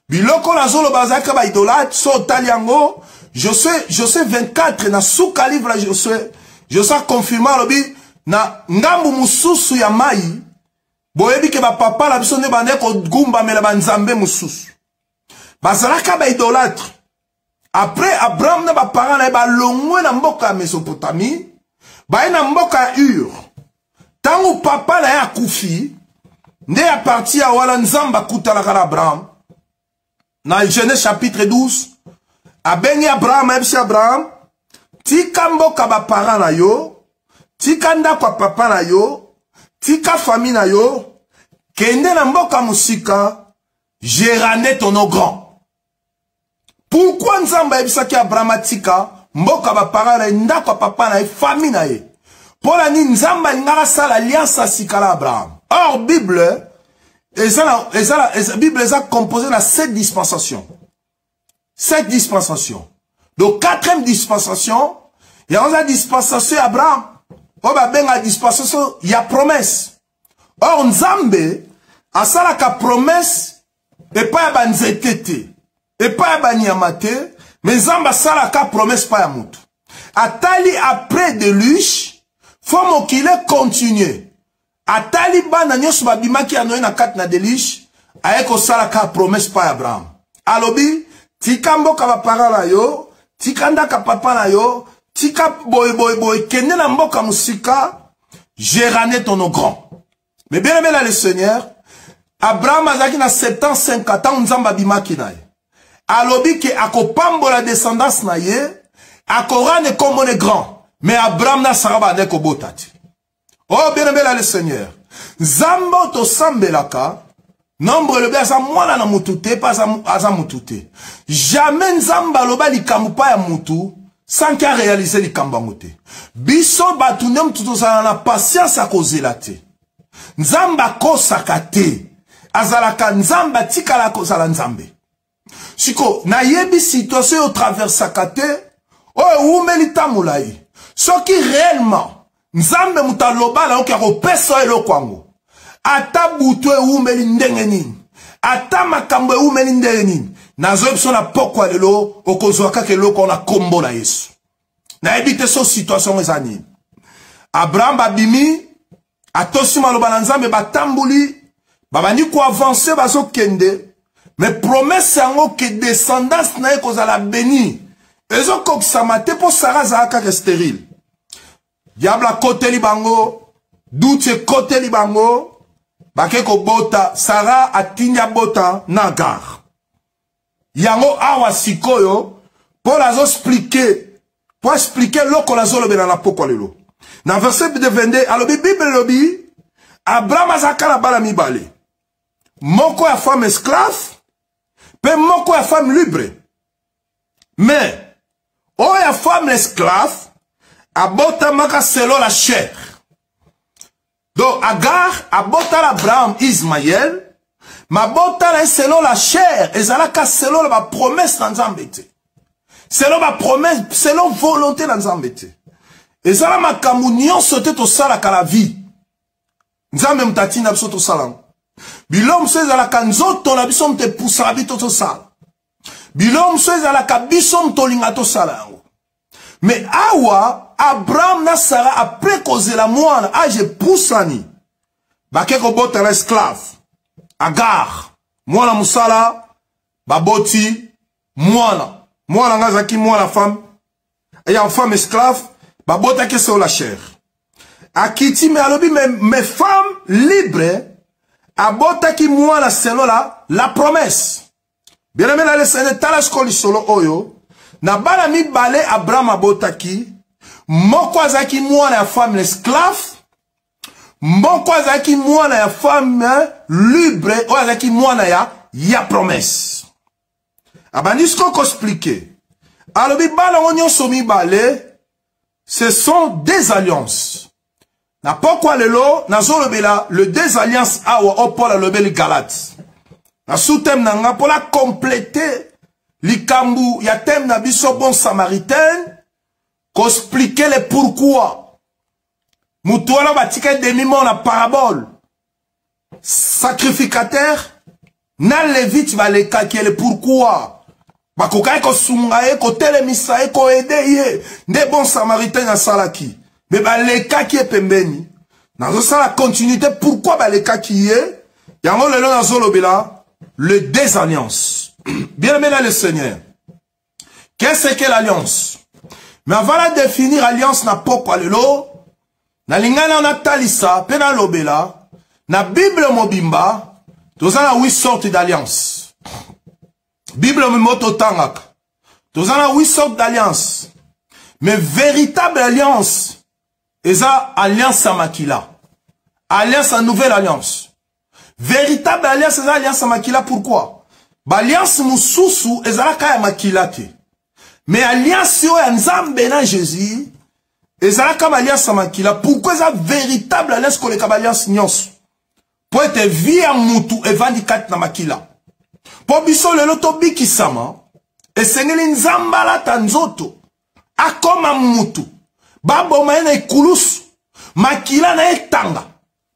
Biloko na zolo bazaka ba idolâtre so taliango Josué 24 na suka livre Josué confirma lobi na ngambu mususu ya mai boyebi ke ba papa la biso ne bande ko gumba mela banzambe mususu bazalaka ba idolâtre. Après Abraham na ba parents na ba longwe na mboka Mésopotamie ba na mboka Ur tangu papa na ya kufi nde ya parti ya wala nzamba kutala kana Abraham. Dans Genèse chapitre 12, abengi Abraham, Abraham, tika mboka ba parents na yo, tika ndako papa na yo, tika famille na yo, kende na mboka musika, j'ai ramené ton nom grand. Pourquoi nzamba ebisaki Abraham tika mboka ba parents na ndako papa na famille na ye? Pour la nzamba ngara sala alliance sikala Abraham. Or Bible la Bible est composée de 7 dispensations. 7 dispensations. Donc, 4e dispensation, il y a une dispensation Abraham. On va bien la dispensation, il y a promesse. Or, Nzambe, a ça la promesse, et pas à banzetete, et pas à banyamate, mais Nzamba ça la promesse pas à moutou. Atali après déluge, faut mokile continuer. Atali bana nyos babimaki anoye na kat na déluge, aeko sala ka promesse pa Abraham. Alobi, tika mboka ba parala yo, tika ndaka papa na yo, tika boy, kende na mboka musika, j'ai ramené ton nom grand. Mais bien aimé là le Seigneur, Abraham azaki na 75 ans, nzamba bimaki na ye. Alobi ke akopambo la descendance na ye, akorane comme on est grand. Mais Abraham na saraba ne ko botati. Oh bien aimé là le Seigneur. Zambo to sambelaka, nombre le besa mwana na mutute, pas aza mutute. Jamais nzamba loba likambu pa ya mutu, sans qu'il réalise likambu mute. Biso batunem tutosana na patience a kozela te. Nzamba kosaka te. Azalaka nzamba tikala kozala nzambe. Siko, na yebi situation au traversaka te, oh umeli tamulai. Soki réellement, nzambe mutaloba la okia ropeso elo kwango. Ata butwe umeli ndenge nini. Ata makambo umeli ndenge nini. Nazo epso na pokwa lelo, okozwaka ke loko na kombo na Yesu. Na ebite so situation ezani. Abraham babimi, atosi maloba na nzambe batambuli, babani ko avancer bazo kende. Mais promesse yango que descendance na ye kozala béni. Ezo kokisama te po Sarah zaka ke stérile. Diable kote li bango, doute kote li bango, bake ko bota, Sarah atinya bota na Agar. Yango awa sikoyo, pour la pour expliquer loko la zolo bena na poko lelo. Na verset de 22, alobi Bible lobi, Abraham azaka la bala mibale. Moko ya femme esclave, pe moko ya femme libre. Mais, o ya femme esclave, abota maka selon la chair. Donc, Agar, abota l'Abraham Ismaël, ma bota la selon la chair, et zalaka selon la promesse dans Zambete. Selon la promesse, selon volonté dans Zambete. Et zala ma kamounion sauté to sala ka la vie. Nzambe mtatina biso to sala. Bilom se zala kanzoto na biso mte poussa bito to sala. Bilom se zala ka biso mtolinga to sala. Mais awa, Abraham na Sarah après cause la moine, age poussani. Bake ko bota la esclave. Agar. Moana musala, baboti, moana. Moana ngazaki moana femme. Et y a une femme esclave, babota ke sur la chair. Akiti me alobi mes femmes libres, abota ki moana selon la promesse. Bien aimé la lesene talas koli solo oyo. Na bana mi bale Abraham abotaki, moko azaki mwana ya femme esclave, moko azaki mwana ya femme libre, o azaki mwana ya promesse. Abanisko ko expliquer. Alobi bala onyo somi bale, ce sont des alliances. Na pokwa lelo, na zolobela, le des alliances awa opola lobeli Galate. Na soutem nanga pour la compléter. Likambu, ya thème na biso bon samaritain, qu'expliquer le pourquoi. Moutouala batika demi-mot na parabole. Sacrificateur, na levite va le kakie le pourquoi. Bakokai ko sungaye, ko telemisaye, ko edeye. Ne bon samaritain na salaki. Mais ba le kakie pembeni. Na zo la continuité, pourquoi ba le kakie? Yango lelo na zolobela, le désalliance. Bien aimé là le Seigneur. Qu'est-ce que l'alliance? Mais avant de définir alliance na pokwa lelo, na lingana na talisa, pena lobela, na Bible mobimba, tozana 8 sortes d'alliance. Bible moto tangaka. Tozana 8 sortes d'alliance. Mais véritable alliance, eza alliance à makila. Alliance à nouvelle alliance. Véritable alliance, eza alliance à makila, pourquoi? Alliance mususu ezalaka ya makilate. Mais alliance yo ya Nzambe na Jésus ezalaka alliance makila. Pourquoi eza véritable alliance koleka alliance nyonso? Po ete vie ya mutu evandikat na makila. Po biso lelo to bikisama esengeli Nzamba la tanzoto akoma mutu. Baboma ena ikulusu makila na etanga.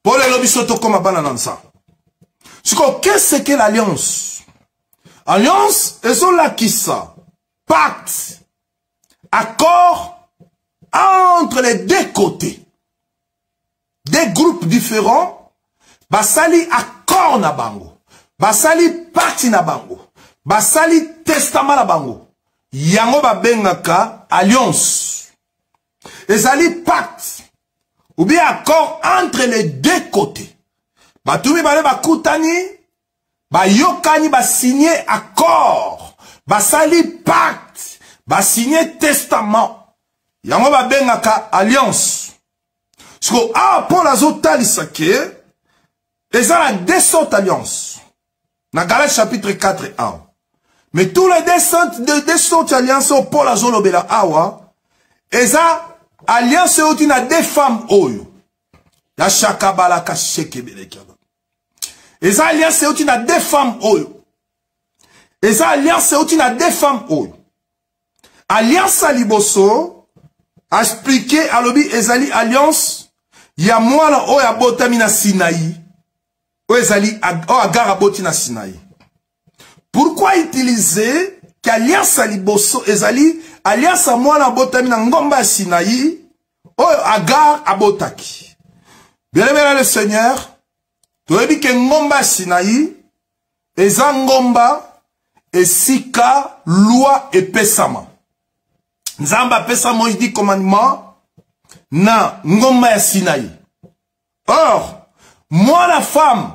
Po lelo biso to koma bana nansa. Siko qu'est-ce que l'alliance? Alliance, et sont là qui ça? Pacte, accord, entre les deux côtés. Des groupes différents, basali accord na bango, basali parti na bango, basali testament na bango. Yango babengaka alliance. Ezali pacte, ou bien accord entre les deux côtés. Batumi bale bakutani, ba yokani ba signer accord, basali pacte, ba signer testament. Yango babengaka alliance. Parce que Paul azotali sake, eza la deux sortes alliance. Na Galates chapitre 4 et 1. Mais tous les deux sortes alliance au Paul azolobela awa, eza alliance outi na deux femmes oyo. Ya shakabala ka shekebele kiaba. Eza alliance outi na deux femmes oyo. Eza alliance outi na deux femmes oyo. Alliance a liboso, a expliqué à l'obi ezali alliance, ya mwana oyo abotami na Sinaï, oyo ezali o Agar aboti na Sinaï. Pourquoi utiliser qu'alliance a liboso ezali alliance a mwana abotami na ngomba ya Sinaï, oyo Agar abotaki? Bien-aimé le Seigneur, toyebi ke ngomba ya Sinaï eza ngomba esika loi epesama. Nzamba apesa Moïse dit commandement na ngomba ya Sinaï. Or, moi la femme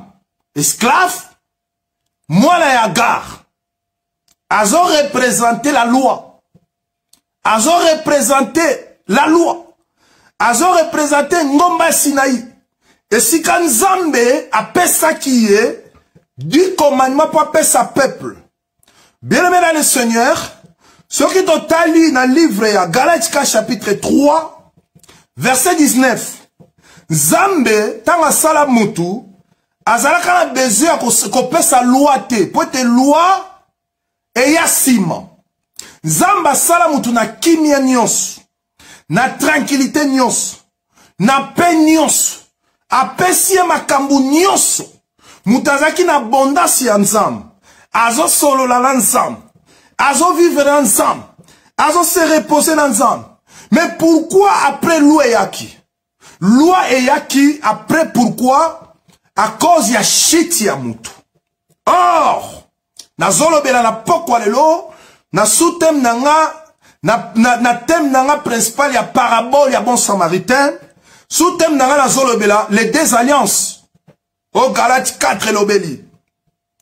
esclave, moi la Agar, azo représenté la loi. Azo représenté la loi. Azo représenté ngomba ya Sinaï. Et si quand Nzambe apesa qui est du commandement pour apesa peuple. Bien-aimé dans le Seigneur, ce qui totali dans le livre ya Galates chapitre 3, verset 19. Nzambe, tanga sala mutu, azalaka na besoin ko pesa loi te, po te loi e ya sima. Nzambe sala mutu na kimia nyonso, na tranquillité nyonso, na paix nyonso, apesi makambu nyonso. Mutu azaki na abondance ya Nzambe, azo solola na Nzambe, azo vivre ensemble, azo se reposer ensemble. Mais pourquoi après loi yaki? Loi yaki après pourquoi? À cause ya shit ya mutu. Or, na zolo bela na pokwa lelo, na soutem nanga, na thème nanga principal ya parabole ya bon samaritain, soutem nanga na zolo bela les deux alliances. Au Galates 4 lobeli.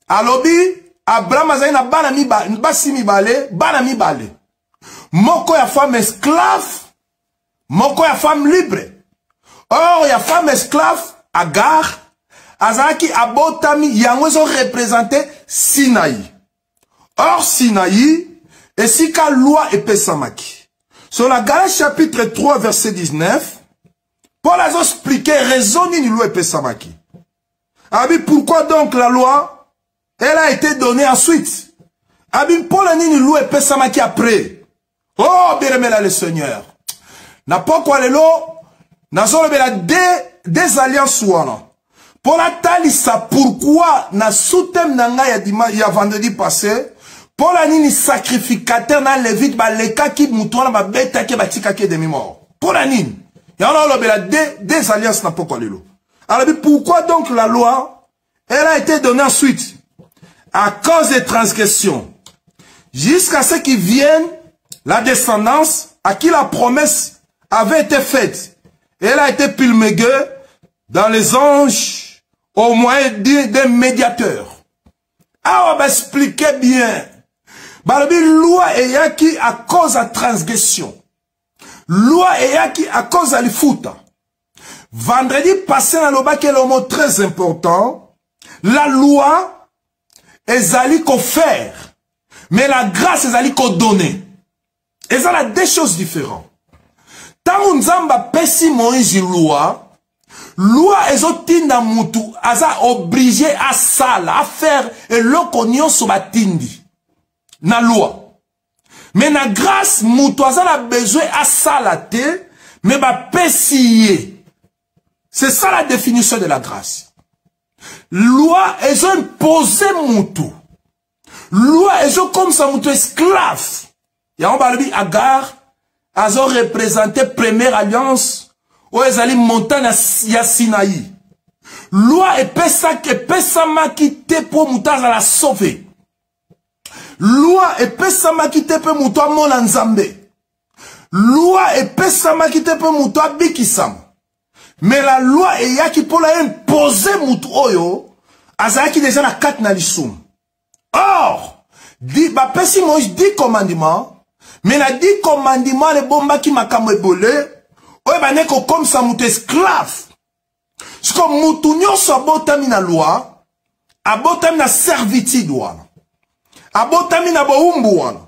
Alobi, Abraham azali na bana mibale, basi mibale, bana mibale. Moko ya femme esclave, moko ya femme libre. Or ya femme esclave, Agar, azalaki abotami yango ezo représenter Sinaï. Or Sinaï, esika loi epesamaki. Sur la Galates chapitre 3 verset 19, Paul a expliqué raison ni loi epesamaki. Abi pourquoi donc la loi, elle a été donnée ensuite. Abi Paul a ni loi epesamaki après. Oh, bien-aimé là le Seigneur. Na pokwa lelo, na zolo bela des alliances wana. Pour la talisa, pourquoi na soutem nanga ya vendredi passé, Paul a ni sacrificateur na levite ba leka ki mutuana ba beta ki ba tika ki demi mort. Paul a ni. Ya on a bela des alliances na pokwa lelo. Alors pourquoi donc la loi, elle a été donnée ensuite? À cause des transgressions. Jusqu'à ce qu'ils viennent la descendance à qui la promesse avait été faite. Elle a été promulguée dans les anges au moyen des médiateurs. Ah, on va expliquer bien. Balabi loi et yaki à cause de transgression. Loi et yaki à cause de l'ifouta. Vendredi passé dans le bac, le mot très important. La loi est allée qu'on faire. Mais la grâce est allée qu'on donner. Et ça a deux choses différentes. Tant qu'on zamba pesi Moïse loi est otinda mutu, aza obligé à ça, à faire et l'okonyon sur batindi. Na loi. Mais na grâce, mutu aza a besoin à ça la te, mais ba pesiye. C'est ça la définition de la grâce. Loi est imposé mutu. Loi est comme ça mutu esclave. Ya on parle Agar, azo représenté première alliance oyo ezali montagne ya Sinaï. Loi epesamaki te po mutu azala sauvé. Loi epesamaki te pe mutu amona Nzambe. Loi epesamaki te pe mutu abikisama. Mais la loi eyaki po la imposer mutu oyo azalaki déjà na kati na lisumu. Or, bapesi Moïse 10 commandements, mais na 10 commandements le bombaki makambo ebole, oyo baneko comme ça mutu esclave. C'est comme mutu nyonso abotami na loi, abotami na servitude wana. Abotami na boumbu wana.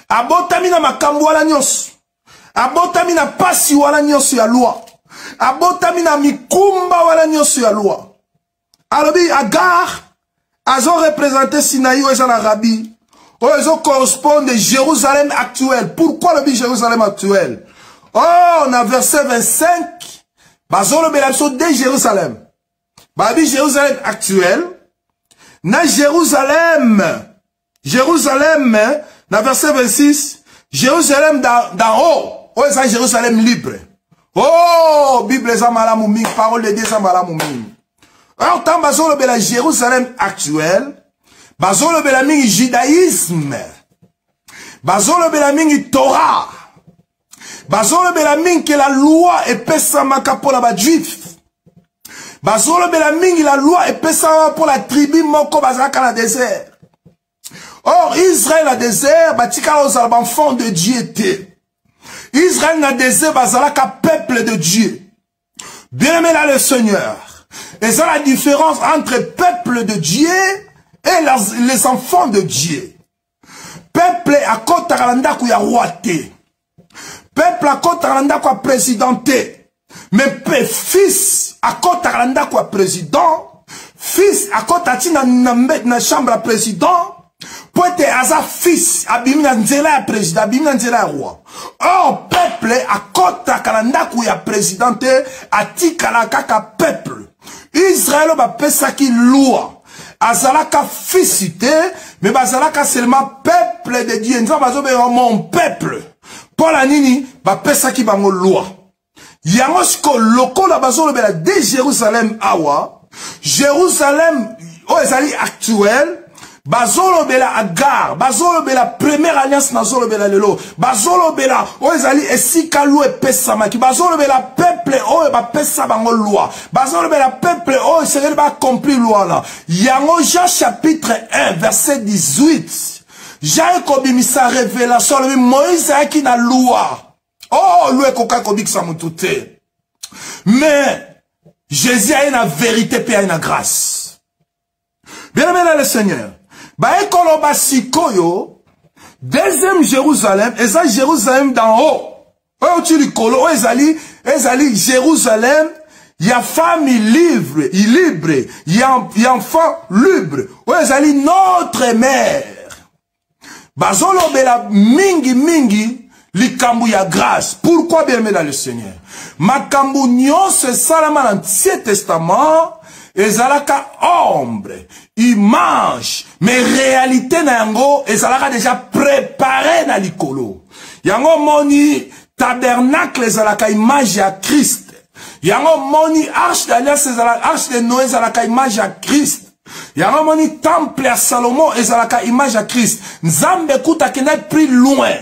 Abotami na makambo wana nyonso. Abotami na pasi wana nyonso ya loi. Abotami na mikumba wana nyonso ya loi. Alobi Agar azo représenté Sinaï ou en Arabie. Ou ils correspondent de Jérusalem actuel. Pourquoi le Jérusalem actuel? Oh, on a verset 25. Bazo le belabso de Jérusalem. Babi Jérusalem actuel. Na Jérusalem. Jérusalem, na verset 26. Jérusalem d'en haut. Ou c'est Jérusalem libre. Oh, Bible zamala mouming. Parole de Dieu zamala mouming. Alors, tant bazo le bela Jérusalem actuel. Bazo le bela mingi judaïsme. Bazo le bela mingi Torah. Bazo le bela mingi que la loi est pesamaka pour la juif. Bazo le bela mingi la loi est pesamaka pour la tribu moko bazaka na désert. Or, Israël na désert, batika aux enfants de Dieu était. Israël na désert, bazalaka peuple de Dieu. Bien aimé là le Seigneur. Et c'est la différence entre peuple de Dieu et les enfants de Dieu. Peuple à côté de la royauté. Peuple à côté de la présidenté. Mais fils à côté de la président. Fils à côté de la chambre à président. Pour être à fils, abimina nzela président, abimina nzela roi. Or, peuple à côté de la présidenté, atikala kaka peuple. Israël va pesaki loi. Azalaka fisité, mais bazalaka seulement peuple de Dieu. Nous avons mon peuple. Pour la nini, va pesaki bango loi. Yangosko loko la bazo le de Jérusalem awa. Jérusalem, oh ezali actuel. Bazolo bela Agar, bazolo bela première alliance nazolo bela lelo, bazolo bela o ezali esika loi epesamaki, bazolo bela peuple o ba pesa bango loi, bazolo bela peuple o seigneur ba accomplir loi là. Yango Jean chapitre 1 verset 18. Jean kobimisa révélation le Moïse aki na loi. Oh loi koka kobikisa mutute. Mais Jésus a une vérité et une grâce. Bien aimé le Seigneur. Baekoloba sikoyo, deuxième Jérusalem, et ça Jérusalem d'en haut. Oh, tu le colo, ezali Jérusalem, il y a femme libre, il y a enfant libre. Oh, ezali notre mère. Bazolo bela mingi, likambu ya grâce. Pourquoi bien aimé le Seigneur? Makambu nyon se salama dans l'Ancien Testament, ezalaka ombre, image, mais réalité na yango, ezalaka déjà préparé na likolo. Yango moni tabernacle ezalaka image ya Christ. Yango moni arche d'alliance ezalaka, arche de Noé ezalaka image ya Christ. Yango moni temple ya Salomon ezalaka image ya Christ. Nzambe kuta kena plus loin.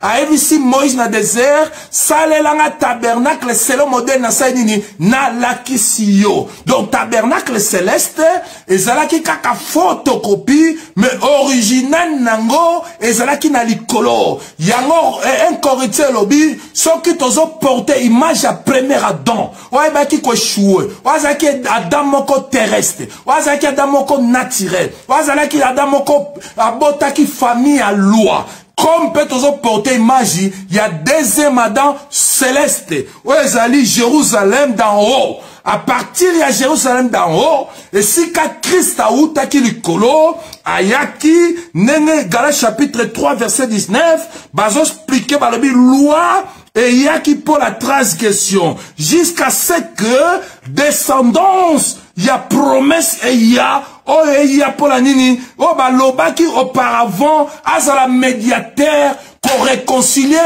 Aïvisi Moïse na désert, salelanga tabernacle selon modèle na saïdini na lakisiyo. Donc tabernacle céleste, ezalaki kaka photocopie, mais original nango, ezalaki na likolo. Yango, un corinthiens lobby, ceux qui tozo porté image à premier Adam. Ouai baki ko choué. Ouai zaki Adam moko terrestre. Ouai zaki Adam moko naturel. Ouai zaki Adam moko abotaki famille à loi. Comme peut-on porter image, il y a deuxième Adam céleste. Où est allé Jérusalem d'en haut. À partir de Jérusalem d'en haut, et si Christ a ou taki likolo, ayaki, nene, Galates chapitre 3 verset 19, bazo expliqué par la Bible, loi, et yaki pour la transgression, jusqu'à ce que descendance il y a promesse et il y a pour la nini, balobaki auparavant, azala médiateur, qu'on réconcilie,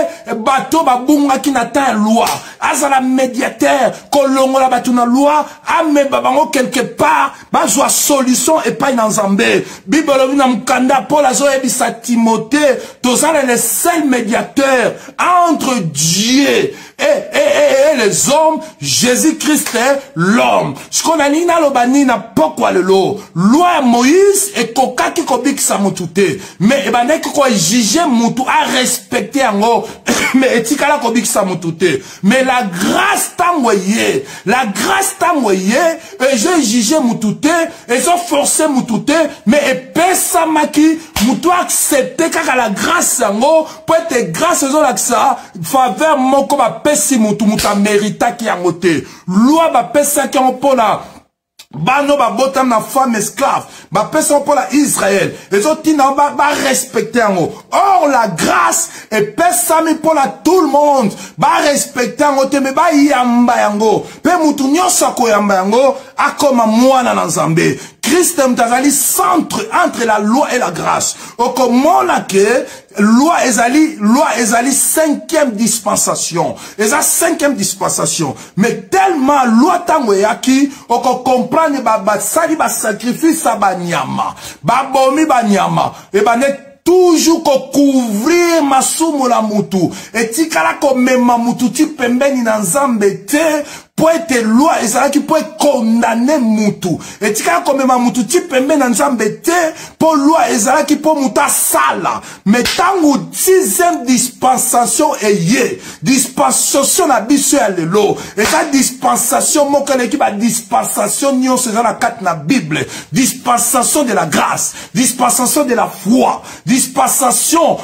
bateau babunga qui n'atteint loi, azala médiateur, qu'on longola batuna loi, ame babango quelque part, bazwa solution et pas dans Zambé. Bible na mukanda Paul azo ebisa Timothée, tozala le seul médiateur entre Dieu et les hommes, Jésus-Christ est l'homme. Ce qu'on a nina lobani na pokwa lelo. Loi Moïse et kokaki kobik sa mutute. Mais ebane ko juger mutu a respecter ango. Mais etikala kobik sa mutute. Mais la grâce tangoye, et je juger mutute, et je forcer mutute, mais epesa maki mutu accepter kaka la grâce ango, pour être grâce aux ça, faveur moko ba pesi mutu muta mérita ki angote. Loi ba pesa ki angopola. Bano ba botam na femme esclave, ba pesa pour la Israël, les autres ba respecter en haut. Or la grâce est pesa mi pour la tout le monde, ba respecter en haut te me ba yamba yango, pe mutu nyoso ko yamba yango, akoma mwana na Nzambe. Christ mtazali centre entre la loi et la grâce. Okomona ke loi ezali cinquième dispensation. Eza cinquième dispensation. Mais tellement loi tango yaki, oko comprendre ba sali ba sacrifice ba nyama. Ba bomi ba nyama. E ba ne toujours ko couvrir masumu la mutu. Et tikala ko mema mutu ti pembeni na Nzambe te. Pour être loi, et ça qui peut condamner mutu. Et tu as comme ma mutu, tu peux mettre dans Nzambe te, pour loi, et ça qui peut muta sala. Mais tant que dixième dispensation est yé, dispensation na biso ya lelo. Et ça dispensation, mon collègue qui va dispensation, nyon c'est dans la carte na Bible. Dispensation de la grâce, dispensation de la foi, dispensation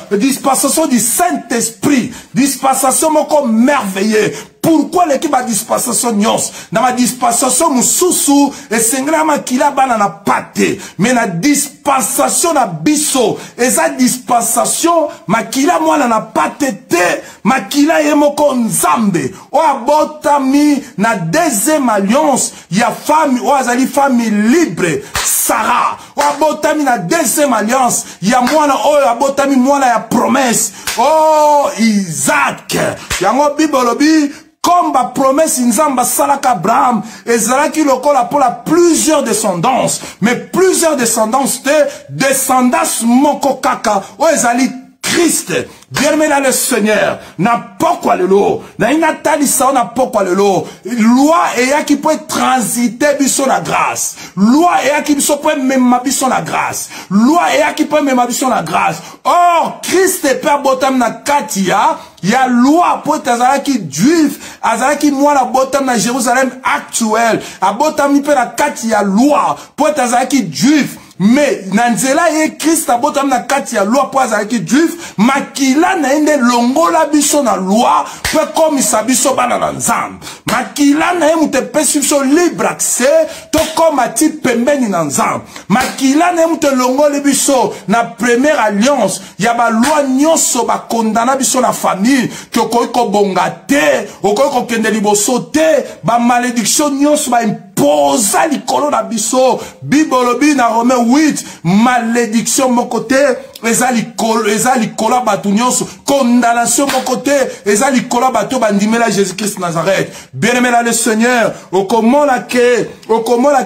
du Saint-Esprit, dispensation, mon corps merveilleux. Pourquoi l'équipe a dispensation nyons? Dans ma dispensation mususu, et sengrama kila bana na pate. Mais na dispensation na biso, et sa dispensation, makila mwana na pate te, makila yemoko Nzambe. O abotami na deuxième alliance, ya famille, o azali famille libre, Sarah. O abotami na deuxième alliance, ya mwana, o abotami mwana ya promesse. Oh, Isaac. Yango bibolobi, comme la promesse Nzamba salaka Abraham, ezalaki lokola pour la plusieurs descendances, mais plusieurs descendances te descendance moko kaka, o ezali Christ. Bien-aimé dans le Seigneur, n'a pas quoi le lot, n'a inatali ça n'a pas quoi le lot. Loi et qui peut transiter biso la grâce. Loi et qui peut même biso la grâce. Loi et qui peut même biso la grâce. Or Christ est père botam na katia. Il y a loi pour tazalaki juif, azalaki moi la botam na Jérusalem actuel. A botam ni pe la katia loi pour tazalaki juif. Mais nanzela ye Christ a botam na kati ya loi po azalaki juif makila na ende longola biso na loi pe comme sa biso bana na Nzambe makila na ye mute pesi biso libre accès to comme ati pembeni na Nzambe makila na ye mute longola biso na première alliance ya ba loi nyonso ba kondana biso na famille ki okoki kobonga te okoki kokende liboso te ba malédiction nyonso ba posa likolo na biso bibolobi na Romains 8 malédiction mon côté ezali kola batu nyonso condamnation mon côté ezali kola batu bandimela Jésus-Christ Nazareth. Bien-aimé dans le Seigneur, au comment la que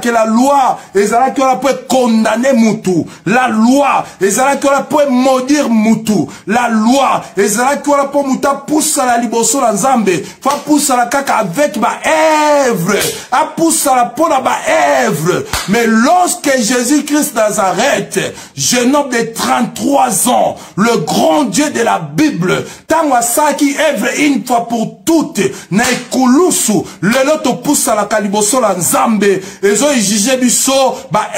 la loi ezala que la peut condamner mutu, la loi ezala que la peut maudire mutu, la loi ezala que la peut muta poussa la liboso la Nzambe fa poussa la kaka avec ba œuvre a poussa la pona ba œuvre. Mais lorsque Jésus-Christ Nazareth, jeune homme de 33 ans, le grand Dieu de la Bible, tangwa sa qui œuvre une fois pour toutes, na ekulusu, le loto poussa la kaliboso la Nzambe, ezo jige biso, ba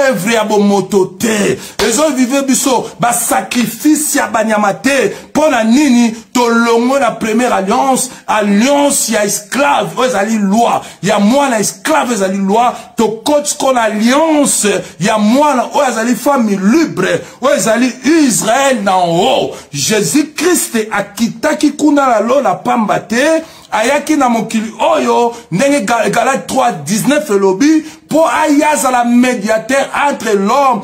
œuvre ya bomotote, ezo vive biso, ba sacrifice ya banyamate, pona nini, to longo la première alliance, alliance ya esclave, ezali loi, ya mwana esclave ezali loi, to coach kon alliance, ya mwana, ezali famille libre, ezali Israël na haut. Jésus-Christ akitaki kuna la lo la pambate, ayaki na mokili oyo ndenge Galate 3:19 elobi po ayaza la médiateur entre l'homme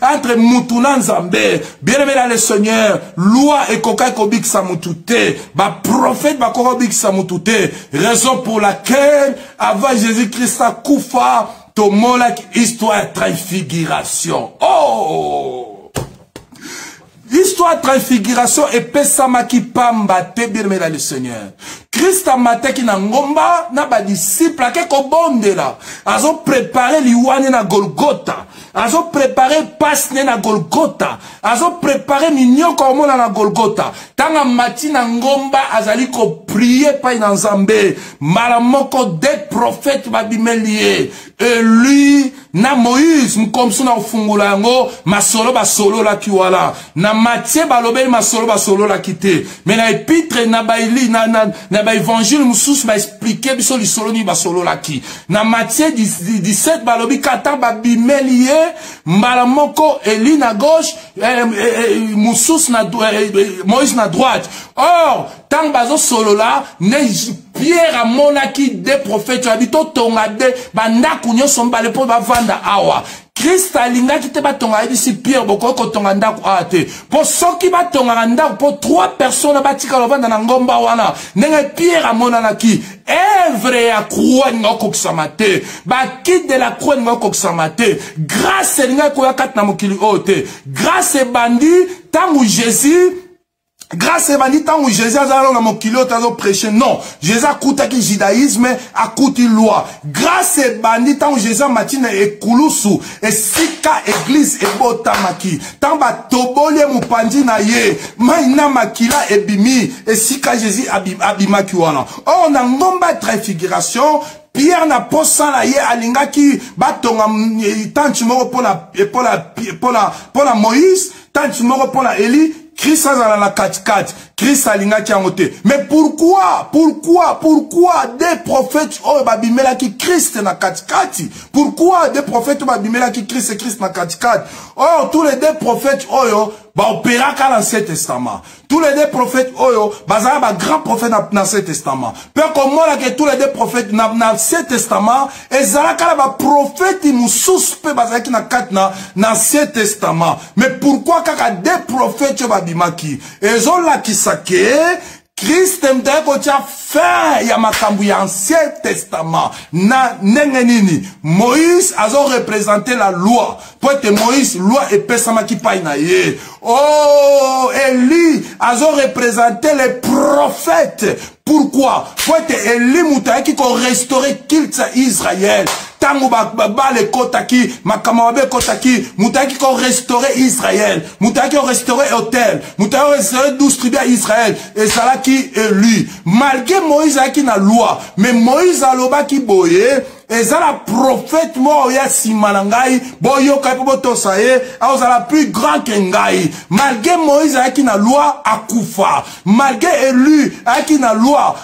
entre mutu na Nzambe. Bien-aimé dans le Seigneur, loi et kokai kobik samutute, ba prophète ba kobik samutute, raison pour laquelle avant Jésus-Christ a koufa tomolak histoire transfiguration. Oh! Histoire transfiguration et pesama ki pamba te bien-aimé dans le Seigneur. Christ a maté ki na ngomba na ba disciple ke ko bondela. Azo préparer liwane na Golgotha. Azo préparer pasne na Golgotha. Azo préparer minyo ko mona na Golgotha. Tanga mati na ngomba azali ko prier pa na Nzambe. Malamoko des prophètes babimelie. Et lui na Moïse mkomsu na ufungula yango masolo ba solo la kiwala. Na Matthieu balobeli masolo ba solo la kite. Mais na épître na baili na ba évangile mususu ba expliquer biso li solo ni ba solo la ki. Na Matthieu 17 balobi kata ba bimelie mbala moko Eli na gauche mususu na Moïse na droite. Or tant bazo solo la ne Pierre a monaki des prophètes habito tonga de banda kunyo sombale po ba vanda awa. Christ alinga ki te batonga disi Pierre boko ko tonga ndako ate. Po soki batonga ndako po 3 personnes batika lovanda na ngomba wana. Nenge Pierre a monanaki œuvre ya croix ngoko ksamate. Ba kit de la croix ngoko ksamate. Grâce linga ko yakat na mokili ote. Grâce bandi tangu Jésus grâce à Bandi, tant où Jésus a dans mon kilo, t'as prêché. Non. Jésus a coûté qui judaïsme, a coûté loi. Grâce à Bandi, tant où Jésus a matine et kouloussou, et sika église et botamaki. Tant ba tobolé mou pandi na ye, maïna makila et bimi, et sika Jésus abima kiwana. Oh, on a une bombe transfiguration. Pierre n'a pas ça là, alinga ki batonga tant tu moro pour la Moïse, tant tu moro pour la Élie. Christ a la 4-4, Christ a l'inga tiamote. Mais pourquoi des prophètes oh babimela qui Christ na 4-4? Pourquoi des prophètes babimela qui Christ na 4-4? Oh, tous les deux prophètes oh yo ba opéra ka l'Ancien Testament. Tous les deux prophètes oh yo bazala ba grand prophète na l'Ancien Testament. Peu comme moi là que tous les deux prophètes na l'Ancien Testament et zala ka ba prophète mususu pe bazala ki na 4 na l'Ancien Testament. Mais pourquoi kaka des prophètes babimaki ezola kisake Christ m'ta ko tia fin ya makambu ya Ancien Testament na nengenini Moïse azo représenter la loi pour être Moïse loi et pesama ki pa na ye. Oh Élie azo représenter les prophètes. Pourquoi? Pour être Élie mouta qui ko restaurer culte Israël. Tango ba le kotaki makamabe kotaki mutaki ko restaurer Israël mutaki ko restaurer hôtel mutaki ko restaurer distribuer Israël et ça qui élu malgré Moïse qui na loi mais Moïse aloba ki boye et ça la prophète mo ya simanangai boyo ka po tosaye a la plus grand que ngai malgré Moïse qui na loi akufa malgré élu qui na loi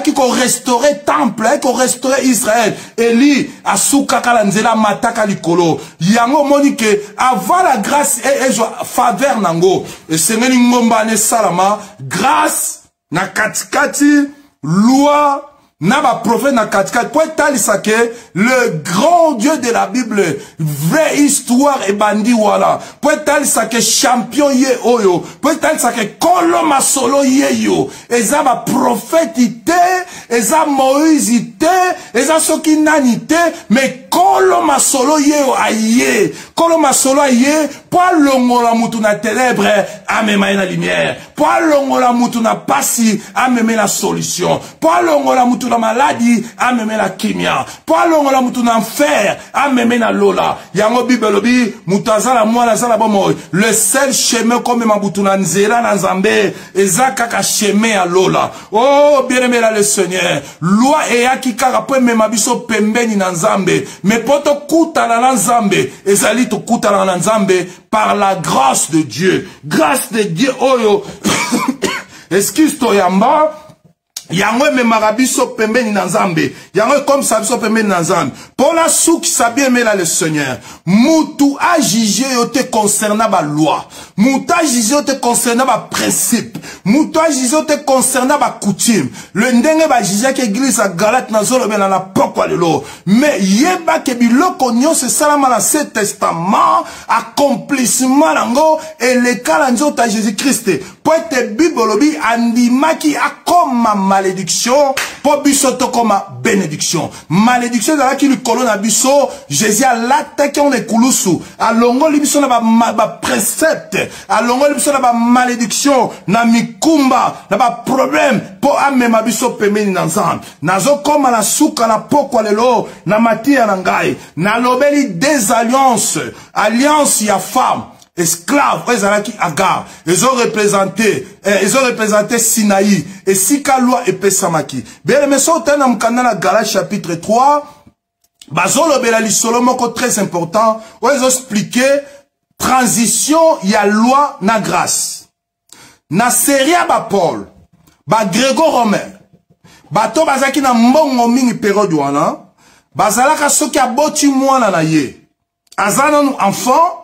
qui ko restaurer temple ko restaurer Israël Élie asuka kala nzela mataka likolo yango monike avant la grâce et faveur nango et sengeni ngomba ne salama grâce na katikati loi na ba prophète na katikati pour talisa que le grand Dieu de la Bible vraie histoire et bandi wala pour talisa que champion ye oyo pour talisa que koloma solo ye yo eza ba prophète ite eza Moïse ite eza soki nani te mais koloma solo ye aye koloma solo aye pour longola mutu na ténèbres amema na lumière pour longola mutu na pasi amema na solution pour longola mutu la maladie ameme la kimia pour longola mutu na enfer ameme na lola yango bibelobi mutu azala mwana azala bomo le seul chemin comme mabutu na nzela na Nzambe ezaka ka chemin ya lola. Oh bien-aimé là le Seigneur loi e yaki kaka po mema biso pembeni na Nzambe mais poto kutana na Nzambe ezali to kutana na Nzambe par la grâce de Dieu oyo excuse to yamba Yango me marabiso pembeni na Nzambe. Yango comme ça biso pembeni na Nzambe. Pour la souk sa bien mais là le Seigneur. Moutou a jugé te concernant ba loi. Moutou a jugé te concernant ba principe. Moutou a jugé te concernant ba coutume. Le ndenge ba jugé que église à Galate na zolo na pokwa lelo. Mais yeba ke biloko nyonso salama na Ancien Testament accomplissement nango et le kalanzo ta Jésus-Christ. Pour être Bible lobi andimaki akoma malédiction pour biso to comme bénédiction. Malédiction dans qui le colonne à biso Jésus a l'attaqué on est kulusu a longo libiso na ba précepte a longo libiso na ba malédiction na mikumba na ba problème pour amema biso pemeni na Nzambe nazo comme na suka na pokwa lelo na matia na ngai na lobeli des alliance ya femme esclaves, qui Agar, ils ont représenté Sinaï, et Sika loi et Pesamaki. Bien, mais ça, on a un Galates chapitre 3, Bazolo Belali Solomoko très important, où ils ont expliqué, transition, il y a loi, na grâce. Na Seria ba Paul, ba Grégo Romain, bato bazaki na mbongo mingi période wana, bazalaka soki aboti mwana na ye. Azana nou enfant,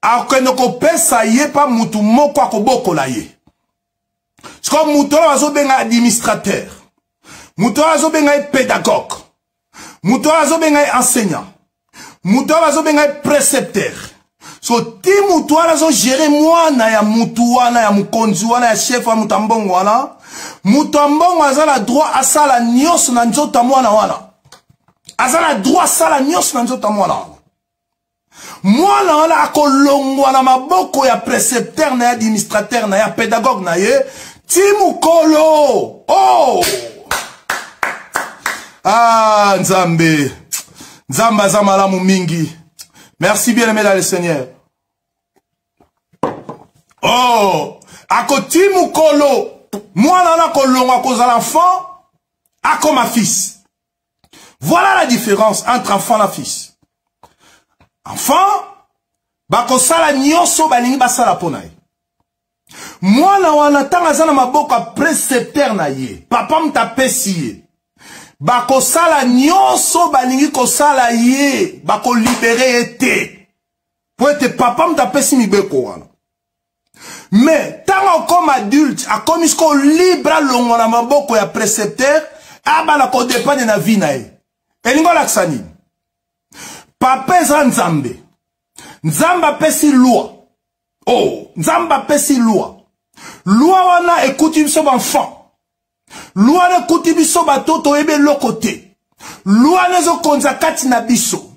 akenoko pesa ye pa mutu moko akoboko la ye. Siko mutu azo benga administrateur. Mutu azo benga pédagogue. Mutu azo benga enseignant. Mutu azo benga précepteur. So ti mutu azo gérer mwana ya mutu wana ya mukonzi wana ya chef wa mutambongo wana. Mutambongo azala droit asala nyos na nzota mwana wana. Azala droit asala nyos na nzota mwana wana. Mwana wana akolongwa na maboko ya précepteur na ya administrateur na ya pédagogue na ye timukolo. Oh! Ah, Nzambe. Nzamba za malamu mingi. Merci bien aimé dans le Seigneur. Oh! Ako timukolo. Mwana wana kolongwa koza l'enfant ako ma fils. Voilà la différence entre enfant et fils. Enfant, bako sala nyonso balingi basala pona ye. Mwana wana tanga zana maboko précepteur na ye. Papa mtapesi ye. Bako sala nyonso balingi ko sala ye. Bako libéré ye te. Pour être papa mtapesi mibeko wana. Mais tanga comme adulte, a comme isko libre longo na maboko ya précepteur, abana ko dépendre na vie na ye. Elingo laksani. Papa eza Nzambe. Nzamba pesi loi. Oh, Nzamba pesi loi. Loi wana écoute biso enfant. Loi na écoute biso batoto ebe lokote. Loi na zo konza kati na biso.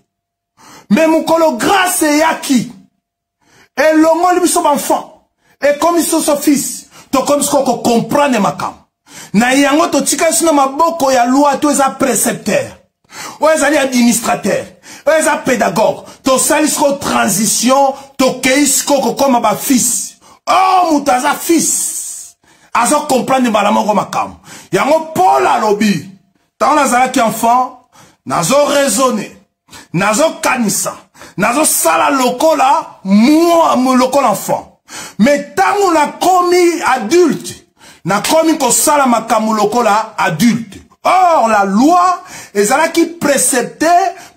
Mais mukolo grâce yaki. Et longo biso enfant. Et comme iso so fils, to comme ce qu'on comprend makam. Na yango to tika sina maboko ya loi to eza précepteur. Ou ezali administrateur. Eza pédagogue, to salisko transition, to keisko comme ba fils. Oh, mutaza fils. Azo comprendre balamoko makam. Yango Paul alobi. Tant nazala ki enfant, nazo raisonner. Nazo kanisa. Nazo sala lokola, moi, lokola enfant. Mais tant na komi adulte, na komi ko sala makamu lokola adulte. Or, la loi, ezala ki précepté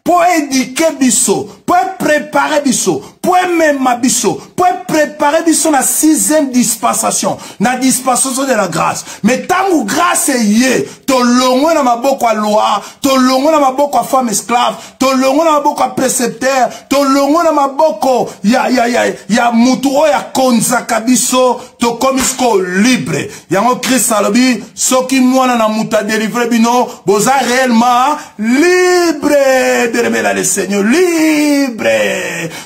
pour éduquer biso, pour préparer biso, pour même biso, pour préparer biso la 6e dispensation, la dispensation de la grâce. Mais tant grâce est yé, to longo na maboko a loi, to longo na maboko a femme esclave, to longo na maboko a précepteur, to longo na maboko ya mutuo ya konzaka biso, to komisko libre. Yango Christ alobi, soki mwana na muta délivrer bino, boza réellement libre. De le Seigneur libre.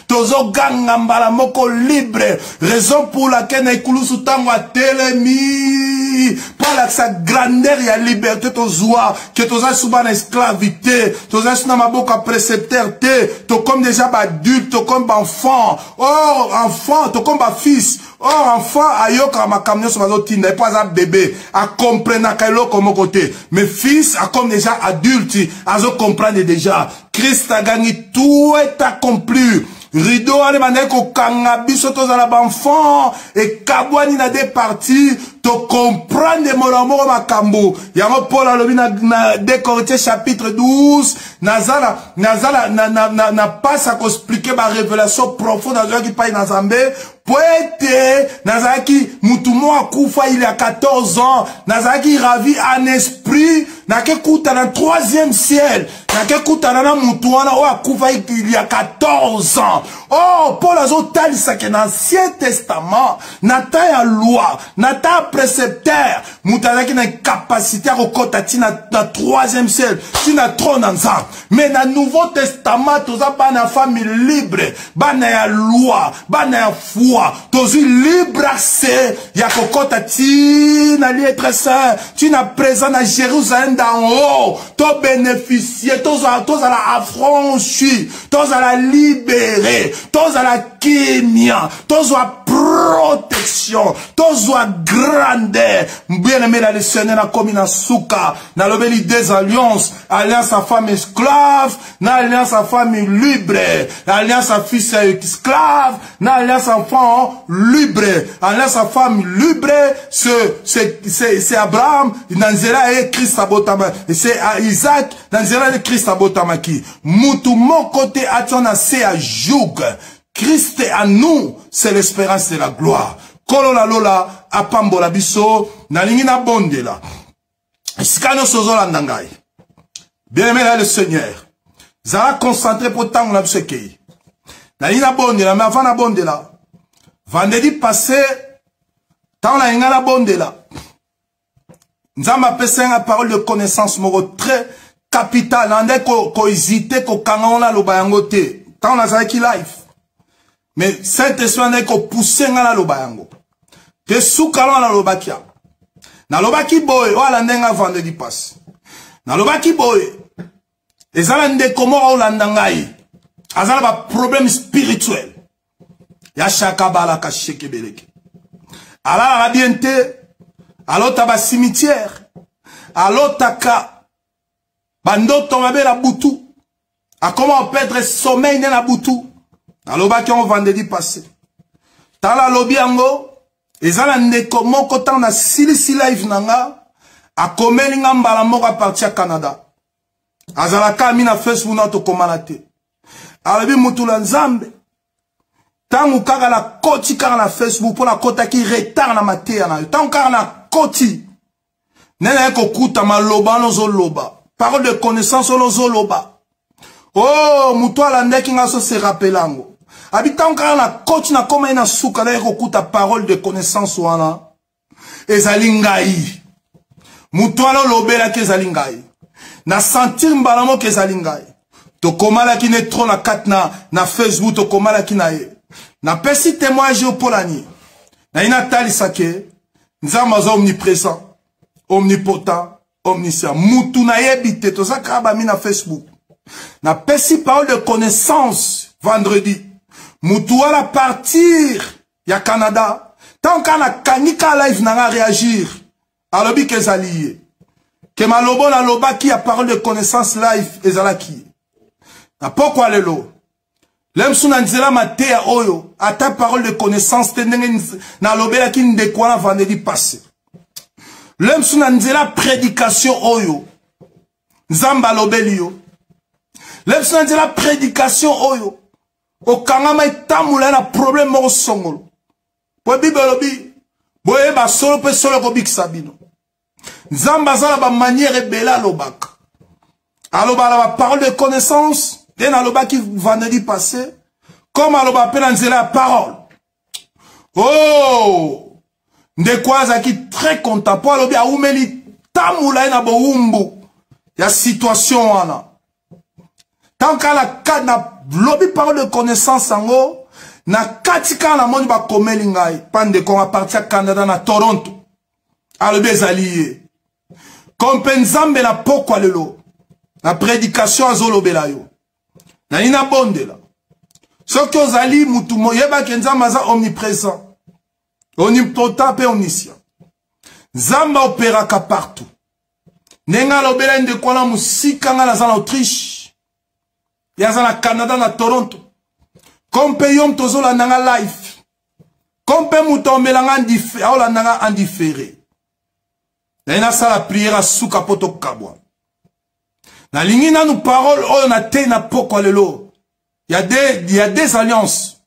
Tozo ganga mbala moko libre. Raison pour laquelle Naikulusu tango a telemi. Par sa grandeur et la liberté tozoa. Que toza souba na esclavité. Toza suna maboka précepteur te. To comme déjà adulte. To comme enfant. Oh enfant. To comme fils. Oh enfant ayoka makamnyo so mazotinda. Et pas un bébé. A comprendre kailo comme côté. Mais fils a comme déjà adulte. Azo comprendre déjà. Christ a gagné, tout est accompli. Rideau, on est ko kanga biso tozala enfant et kabwani na des parties to comprendre mon makambo yango Paul alobi na 2 Corinthiens chapitre 12 na passe à expliquer ma révélation profonde dans qui paye na Zambé poète nazaki mutumo akufa il y a 14 ans nazaki ravi en esprit na ke kuta na 3e ciel na ke kuta na mutuana o akufa il y a 14 ans. Oh Paul azotalisa ke na Ancien Testament nata ya loi nata précepteur mutanaki na capacité à kokota tina na 3e ciel tina trône ensemble. Mais na Nouveau Testament toza bana famille libre bana ya loi bana ya foi tozu libre accès ya kokota tina litre saint tina présent na Jérusalem d'en haut to bénéficier toza la affranchi toza la libérer toza la kimia toza protection toza grandeur. Bien aimé la Seigneur na komi na suka na lobeli des alliances alliance à femme esclave na alliance à femme libre alliance à fils esclave na alliance à enfant libre alliance à femme libre c'est Abraham nanzela et Christ abotama c'est Isaac nanzela et Christ abotamaki mutu mon côté atona c'est à joug Christ est à nous c'est l'espérance de la gloire. Kolola lola apambola biso na lingi na bondela sikano sozola ndangai. Bien aimé le Seigneur zala concentré pour tango na biso kei na lingi na bondela mais avant na bondela vendredi passé tango na lingi na bondela nzamba pesa nga parole de connaissance moko très capital ande ko hésiter ko kanga na loba yango te tango na zaki life. Mais Saint-Esprit n'est que pousser na loba yango. Te soukalo na loba kia. Na loba ki boy, wala ndenga vendredi passe. Na loba ki boy. Ezala nde komo olanda ngai. Azala ba problème spirituel. Ya shaka bala ka sheke beleke. Ala la biente. Alota ba cimetière. Alota ka bandoto mabe la butu. A comment perdre sommeil na butu. Aloba ki on vendredi passé. Tala lobi yango. Ezala ndeko moko tan na silisi live nanga. A komeli nga mbala moko a partir à Canada. Azala ka mi na Facebook na to komanate. Alobi mutula nzambe. Tangu kaka la koti kaka na Facebook pour la kota ki retard na mateya na yo. Tangu kaka na koti. Nena eko kuta maloba no zoloba. Parole de connaissance no zoloba. Oh, mutuala ndeki nga so se rappelango. Habitant quand la coach na koma ina suka na ekokuta parole de connaissance wana ezali ngai mutuala lobela ke ezali ngai na sentir mbalamo ke ezali ngai to komala ki ne trop na kat na Facebook to komala ki na ye na pesi témoignage polani na ina talisa ke nzamba za omniprésent omnipotent omniscient mutu na yebite to sakaba mi na Facebook na pesi parole de connaissance vendredi Moutou à la partir, ya Canada. Tant qu'on a kanika live n'a réagir. Alobi que zaliye. Que malobo na loba qui a parole de connaissance live ezalaki. Na pourquoi lelo? L'em suna nzela matea oyo. A ta parole de connaissance tenenge na lobela ki ndekwa na vendredi passé. L'em suna nzela prédication oyo. Nzamba lobeli yo. L'em suna nzela prédication oyo. Au kangama itamula na problème moko songolo. Po bibolobi. Boye ba solo pe solo ko bikisabino. Nzamba zala ba manière bela lobaka. Aloba la parole de connaissance. Den aloba qui vendredi passé. Comme aloba appelle nzela la parole. Oh! Ndekwaza qui très content. Po alobi a umeli tamula na bo umbu. Ya situation wana. Tant qu'à la cadre na lobby parole de connaissance en haut, na katika la monde ba komeli ngai, pande qu'on a parti à Canada na Toronto. Alors des alliés. Compensambe na poko lelo. La prédication a zolo belayo. Na ina bonde la. Ce que os alliés mutu moyeba kenza maza omniprésent. Omnipotent et omniscient. Zamba opéraka partout. Nenga lobela inde kwa la musika nga na zana Autriche. Yaza na Canada na Toronto. Comme payom tozola nanga life. Comme pe moutombelanga en différé. Na ça la prière à souka poto kabwa. Na lingi na nous parole on a te na poko lelo. Il y a des alliances.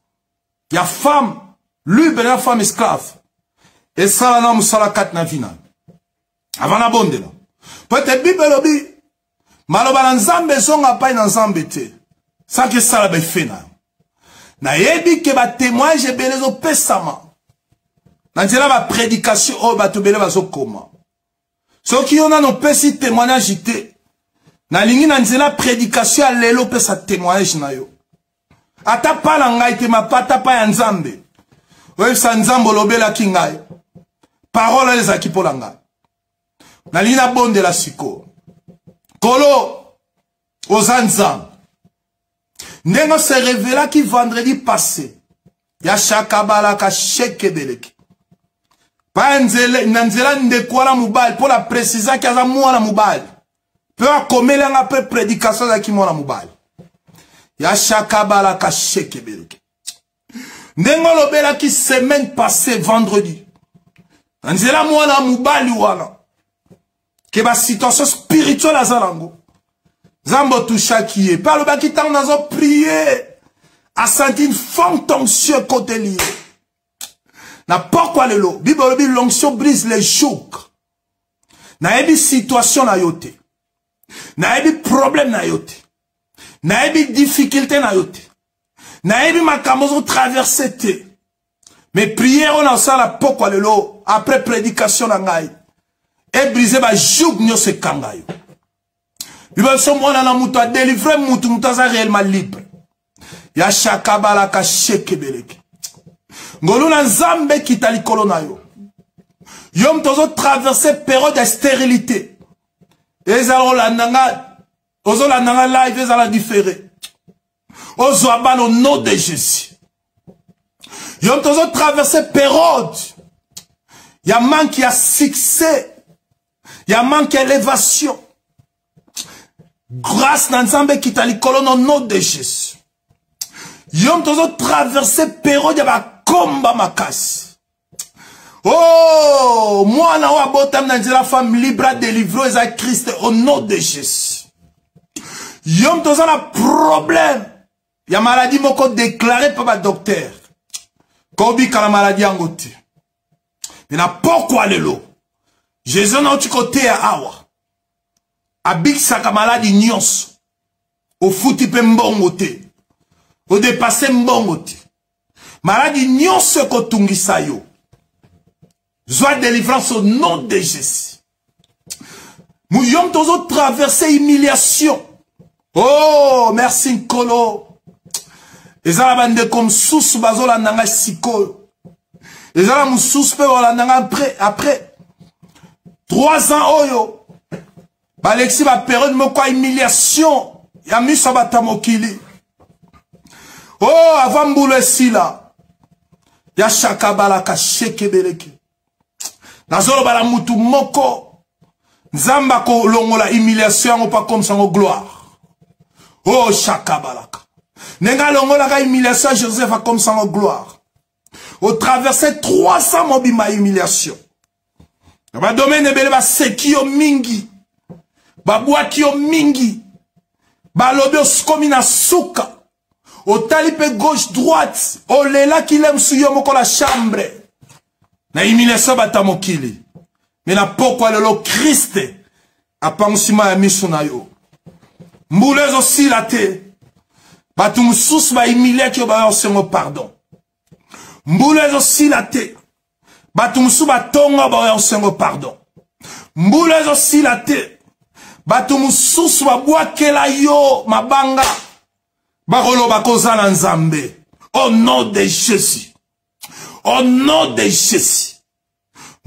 Il y a femme, lui ben la femme esclave. Et ça là na musala kat na vina. Avant la bonde là. Peut-être bible lobi. Maloba na nzambe zonga pa na nzambe te. Ça que ça la be fena. Na yebi ke ba témoignage belezo pesama. Na nzela ba prédication o ba to bele ba zo koma. So ki on a no pesi témoignage ité. Na lingi na nzela prédication a lelo pesa témoignage na yo. Ata pa la ngai te mapata pa ya nzambe. Oye sa nzambo lobela ki ngai. Parole les aki po la ngai. Na lingi na bonde la siko. Kolo ozanzang. Ndengo se révéla qui vendredi passé. Ya shakabala ka shekebeleki. Pa nzela ndekwala mubali. Pour la préciser qu'il y a mouana mubali. Peu à komele nga peu prédication da ki mouana mubali. Ya shakabala ka shekebeleki. Ndengo lobela ki semaine passée vendredi. Nzela mouana mubali wana. Que ba situation spirituelle à Zalango. Zambo toucha qui est. Par le bas qui t'en a prié. A senti une forte onction côté lié. Na pourquoi le lot. Bible l'onction brise les jougs. Na ebi situation na yote. Na ebi problème na yote. Na ebi difficulté na yote. Na ebi makamozo traversé te. Mais prière on a ça la pourquoi le lot. Après prédication na ngai. Et briser ba joug nyo se kangayo. Bible son mwana na mutu a délivré mutu a réellement libre. Ya shakabala ka shekebeleki. Ngolu na nzambe kitali kolona yo. Yom tozo traverser période de stérilité. Ezalo la nanga, ozo la nanga live ezala différé. Ozo abal au nom de Jésus. Yom tozo traverser période. Ya manque ya succès. Ya manque élévation. Grâce na nzambe kitali kolona au nom de Jésus. Yom tozo traverser période ya ba komba makasi. Oh, moi na wa botam na la femme libre délivrée à Christ au nom de Jésus. Yom tozo na problème. Ya maladie moko déclarée par ma docteur. Kobi kala maladie angote. Mais na pourquoi lelo? Jésus na uti côté à awa. Abik saka maladie nyonso. Au fouti pe mbongo te. Au dépassé mbongo te. Maladie nyonso kotungisa yo. Joie délivrance au nom de Jésus. Mouyom tozo traverser humiliation. Oh, merci Nkolo. Ezala bande comme sous bazola nanga siko. Ezala moussous pe wala nanga après 3 ans oyo. Balexi ba période moko humiliation. Ya miso batamokili. Oh, avant mboule sila. Ya shakabala ka shekebeleki. Nazolo bala mutu moko. Nzamba ko longola humiliation ou pas comme ça en gloire. Oh, shakabalaka. Nenga longola ka humiliation Joseph a comme ça en gloire. Au traverser 300 mobima humiliation. Ba domaine bele ba sekio mingi. Ba boakio mingi. Ba lobio skomina suka. Au talipe gauche droite. Au lela qui l'aime suyo moko la chambre. Na humiliation batamokili. Mais na pourquoi le Christ a pansima ya miso na yo. Mboules aussi la te. Batum sous ba humilia ki ba sengo pardon. Mboules aussi la te. Batum sous ba tonga ba sengo pardon. Mboules aussi la te. Batum sous ba boakela yo mabanga. Barolo bakoza na nzambe. Au nom de Jésus. Au nom de Jésus.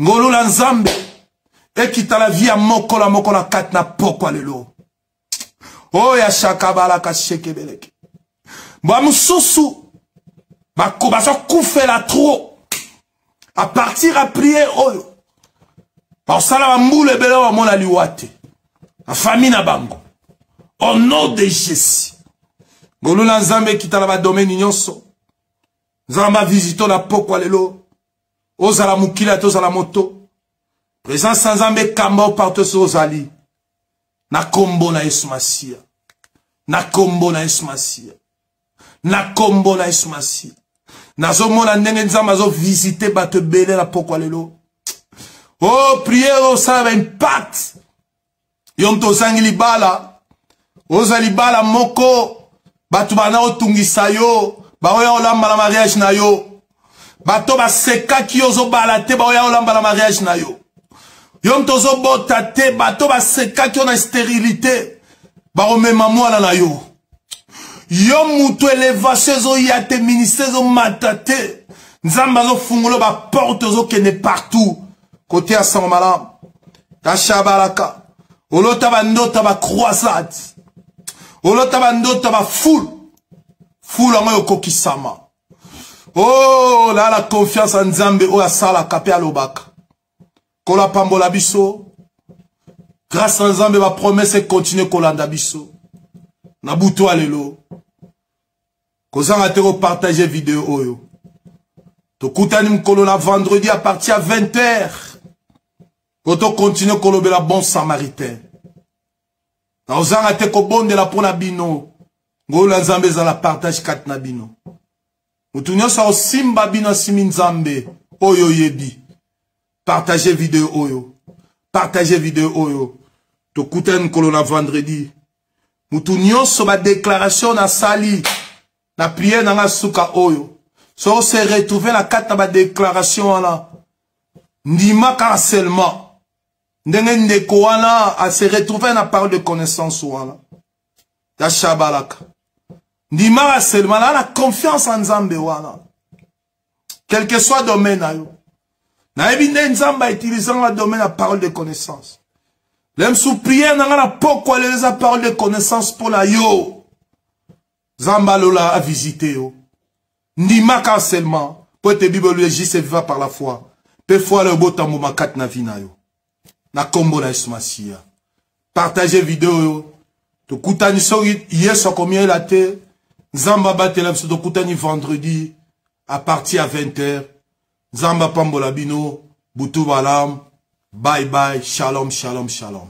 Ngolo la nzambe. Et qui t'a la vie à mokola kat na pokwa lelo. Oh ya shakabala ka shekebeleki. Ba mususu. Ba so koufela trop. À partir à prier oyo. Par ça la mboule bele wa mona liwate. La famille na bango. Au nom de Jésus. Ngolo la nzambe qui t'a la domaine nyonso. Nzamba visito na pokwa lelo. ozala mukila tozala moto présence nzambe kamba partout sur ozali na kombo na Yesu Masia na kombo na Yesu Masia na kombo na Yesu Masia nazomona ndenge nzambe azo visiter bato belé la pokwa lelo oh prière ça va impact yom to sangi libala oza libala moko bato bana otungisa yo baoya olamba la mariage na yo bato baseka ki ozo balate baoya olamba la mariage na yo yom tozo bota te bato baseka ki ona stérilité baomema mwana na yo yo mutu elevation ezo ya te ministère ezo mata te nzambe azo fungola ba porte ezo kende partout côté ya sango malamu ya shabalaka olota bandota ba croisade olota bandota ba foule ango yokokisama oh là la confiance en nzambe oyo asalaka pe alobaka kola pambola biso grâce à nzambe ba promesse continue kolanda biso na butu alelo kozanga te ko partager vidéo oyo tokutani mkolo na vendredi à partir à 20h poto continue kolobela bon samaritain na ozanga te ko bondela pona bino ngola nzambe za la partage kat na bino mutu nyonso osimba bino simi nzambe oyo yebi partager vidéo oyo tokutani mkolo na vendredi mutu nyonso ba déclaration na sali na prière na nga suka oyo so se retrouver na kata ba déclaration wana ndima ka seulement ndenge ndeko wana a se retrouver na parole de connaissance wana ya shabalaka ndima ka seulement la confiance en nzambe wana quel que soit domaine na yo na ebinde nzamba utilisant la domaine la parole de connaissance l'aime sous prière na nga na poko les parole de connaissance pour la yo Zamba Lola a visité yo. Ndima ka seulement. Pour te Bible juste viva par la foi. Pe foi le beau tambo makat na vina yo. Na kombo na Yesu Masia. Partagez vidéo yo. To kutani so yeso combien la te. Zamba batela so to kutani vendredi à partir à 20h. Zamba pambola bino. Butu balam. Bye bye. Shalom shalom shalom.